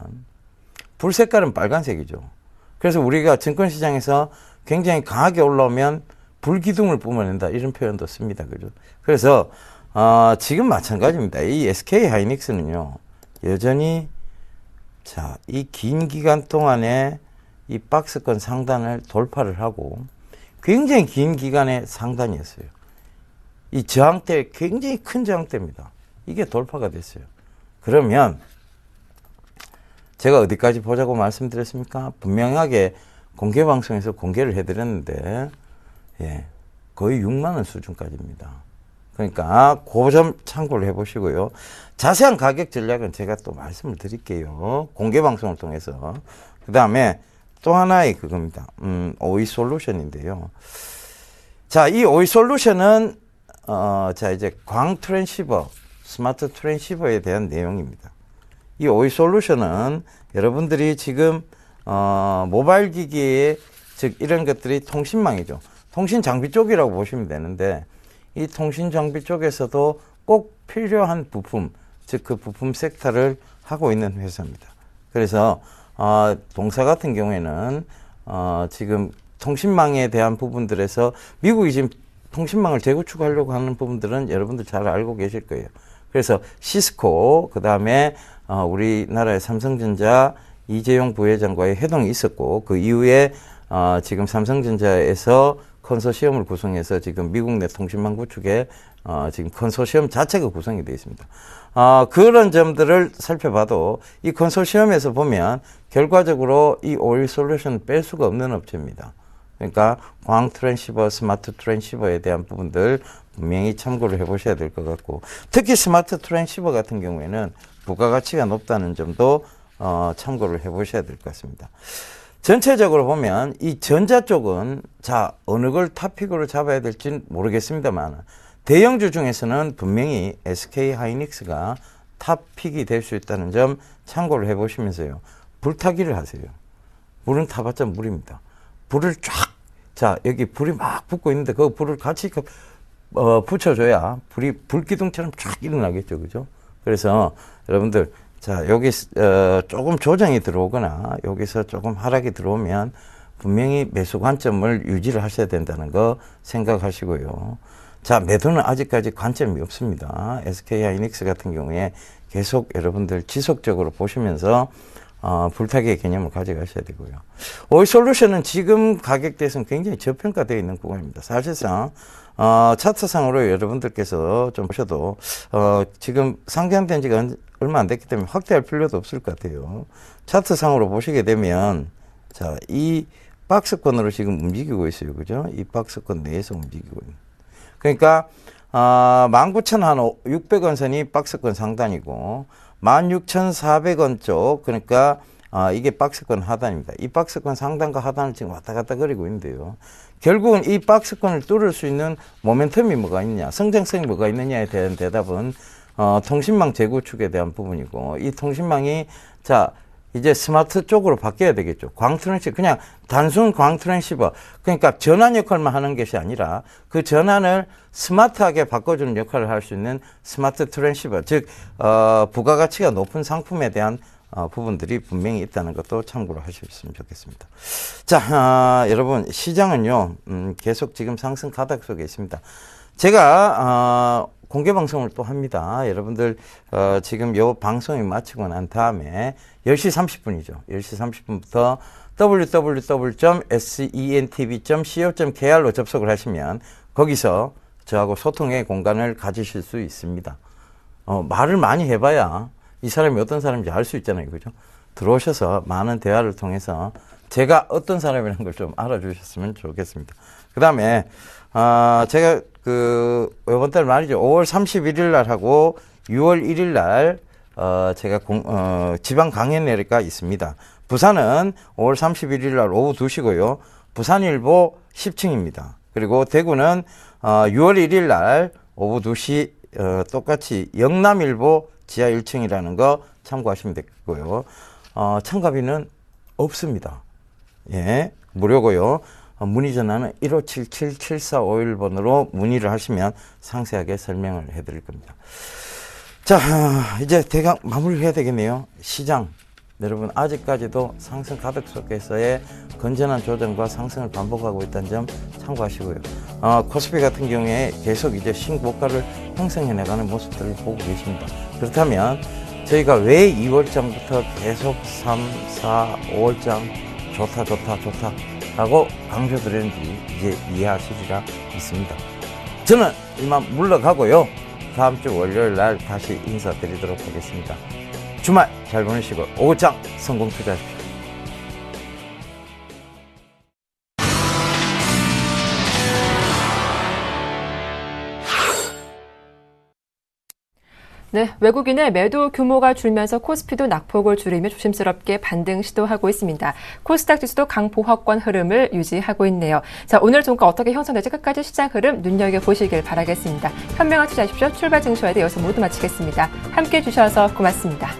불 색깔은 빨간색이죠. 그래서 우리가 증권시장에서 굉장히 강하게 올라오면 불기둥을 뿜어낸다 이런 표현도 씁니다, 그죠? 그래서 지금 마찬가지입니다. 이 SK 하이닉스는요 여전히 자, 이 긴 기간 동안에 이 박스권 상단을 돌파를 하고 굉장히 긴 기간의 상단이었어요. 이 저항대 굉장히 큰 저항대입니다. 이게 돌파가 됐어요. 그러면 제가 어디까지 보자고 말씀드렸습니까? 분명하게 공개 방송에서 공개를 해드렸는데 예, 거의 6만 원 수준까지입니다. 그러니까 그 점 참고를 해보시고요. 자세한 가격 전략은 제가 또 말씀을 드릴게요. 공개 방송을 통해서. 그 다음에 또 하나의 그겁니다. 오이 솔루션인데요. 자, 이 오이 솔루션은 자 이제 광 트랜시버, 스마트 트랜시버에 대한 내용입니다. 이 오이 솔루션은 여러분들이 지금 모바일 기기에 즉 이런 것들이 통신망이죠. 통신 장비 쪽이라고 보시면 되는데 이 통신 장비 쪽에서도 꼭 필요한 부품, 즉 그 부품 섹터를 하고 있는 회사입니다. 그래서 동사 같은 경우에는 지금 통신망에 대한 부분들에서 미국이 지금 통신망을 재구축하려고 하는 부분들은 여러분들 잘 알고 계실 거예요. 그래서 시스코, 그 다음에 우리나라의 삼성전자 이재용 부회장과의 회동이 있었고 그 이후에 지금 삼성전자에서 컨소시엄을 구성해서 지금 미국 내 통신망 구축에 지금 컨소시엄 자체가 구성이 되어 있습니다. 그런 점들을 살펴봐도 이 컨소시엄에서 보면 결과적으로 이 오일 솔루션을 뺄 수가 없는 업체입니다. 그러니까 광 트랜시버, 스마트 트랜시버에 대한 부분들 분명히 참고를 해보셔야 될 것 같고 특히 스마트 트랜시버 같은 경우에는 부가가치가 높다는 점도 참고를 해보셔야 될 것 같습니다. 전체적으로 보면 이 전자 쪽은 자 어느 걸 탑픽으로 잡아야 될지는 모르겠습니다만 대형주 중에서는 분명히 SK 하이닉스가 탑픽이 될 수 있다는 점 참고를 해보시면서요. 불타기를 하세요. 물은 타봤자 물입니다. 불을 쫙, 자 여기 불이 막 붙고 있는데 그 불을 같이 붙여줘야 불이 불기둥처럼 쫙 일어나겠죠, 그죠? 그래서 여러분들 자 여기 조금 조정이 들어오거나 여기서 조금 하락이 들어오면 분명히 매수 관점을 유지를 하셔야 된다는 거 생각하시고요. 자 매도는 아직까지 관점이 없습니다. SK 하이닉스 같은 경우에 계속 여러분들 지속적으로 보시면서 불타기의 개념을 가져가셔야 되고요. 오일 솔루션은 지금 가격대에서는 굉장히 저평가되어 있는 구간입니다. 사실상 차트상으로 여러분들께서 좀 보셔도 지금 상장된 지가 얼마 안 됐기 때문에 확대할 필요도 없을 것 같아요. 차트상으로 보시게 되면 자, 이 박스권으로 지금 움직이고 있어요. 그죠? 이 박스권 내에서 움직이고 있는. 그러니까 19,600원 선이 박스권 상단이고 16,400원 쪽, 그러니까 이게 박스권 하단입니다. 이 박스권 상단과 하단을 지금 왔다 갔다 거리고 있는데요. 결국은 이 박스권을 뚫을 수 있는 모멘텀이 뭐가 있냐, 성장성이 뭐가 있느냐에 대한 대답은 통신망 재구축에 대한 부분이고, 이 통신망이 자 이제 스마트 쪽으로 바뀌어야 되겠죠. 광트랜시버, 그냥 단순 광트랜시버, 그러니까 전환 역할만 하는 것이 아니라 그 전환을 스마트하게 바꿔주는 역할을 할 수 있는 스마트 트랜시버, 즉 부가가치가 높은 상품에 대한 부분들이 분명히 있다는 것도 참고로 하셨으면 좋겠습니다. 자, 여러분, 시장은요 계속 지금 상승 가닥 속에 있습니다. 제가 공개 방송을 또 합니다. 여러분들 지금 요 방송이 마치고 난 다음에 10시 30분이죠. 10시 30분부터 www.sentv.co.kr로 접속을 하시면 거기서 저하고 소통의 공간을 가지실 수 있습니다. 말을 많이 해봐야 이 사람이 어떤 사람인지 알 수 있잖아요. 그죠? 들어오셔서 많은 대화를 통해서 제가 어떤 사람이라는 걸 좀 알아주셨으면 좋겠습니다. 그 다음에 제가 이번 달 말이죠. 5월 31일 날 하고 6월 1일 날 제가 지방 강연회가 있습니다. 부산은 5월 31일 날 오후 2시고요. 부산일보 10층입니다. 그리고 대구는 6월 1일 날 오후 2시 똑같이 영남일보 지하 1층이라는 거 참고하시면 되고요. 참가비는 없습니다. 예, 무료고요. 문의 전화는 1577-7451번으로 문의를 하시면 상세하게 설명을 해드릴 겁니다. 자, 이제 대강 마무리를 해야 되겠네요. 시장, 여러분 아직까지도 상승 가득 속에서의 건전한 조정과 상승을 반복하고 있다는 점 참고하시고요. 코스피 같은 경우에 계속 이제 신고가를 형성해 나가는 모습들을 보고 계십니다. 그렇다면 저희가 왜 2월장부터 계속 3, 4, 5월장 좋다 하고 강조드렸는지 이제 이해하시리라 믿습니다. 저는 이만 물러가고요. 다음 주 월요일 날 다시 인사드리도록 하겠습니다. 주말 잘 보내시고 5월장 성공 투자하십시오. 네, 외국인의 매도 규모가 줄면서 코스피도 낙폭을 줄이며 조심스럽게 반등 시도하고 있습니다. 코스닥 지수도 강보합권 흐름을 유지하고 있네요. 자, 오늘 종가 어떻게 형성될지 끝까지 시장 흐름 눈여겨보시길 바라겠습니다. 현명한 투자하십시오. 출발 증시와의 여기서 모두 마치겠습니다. 함께해 주셔서 고맙습니다.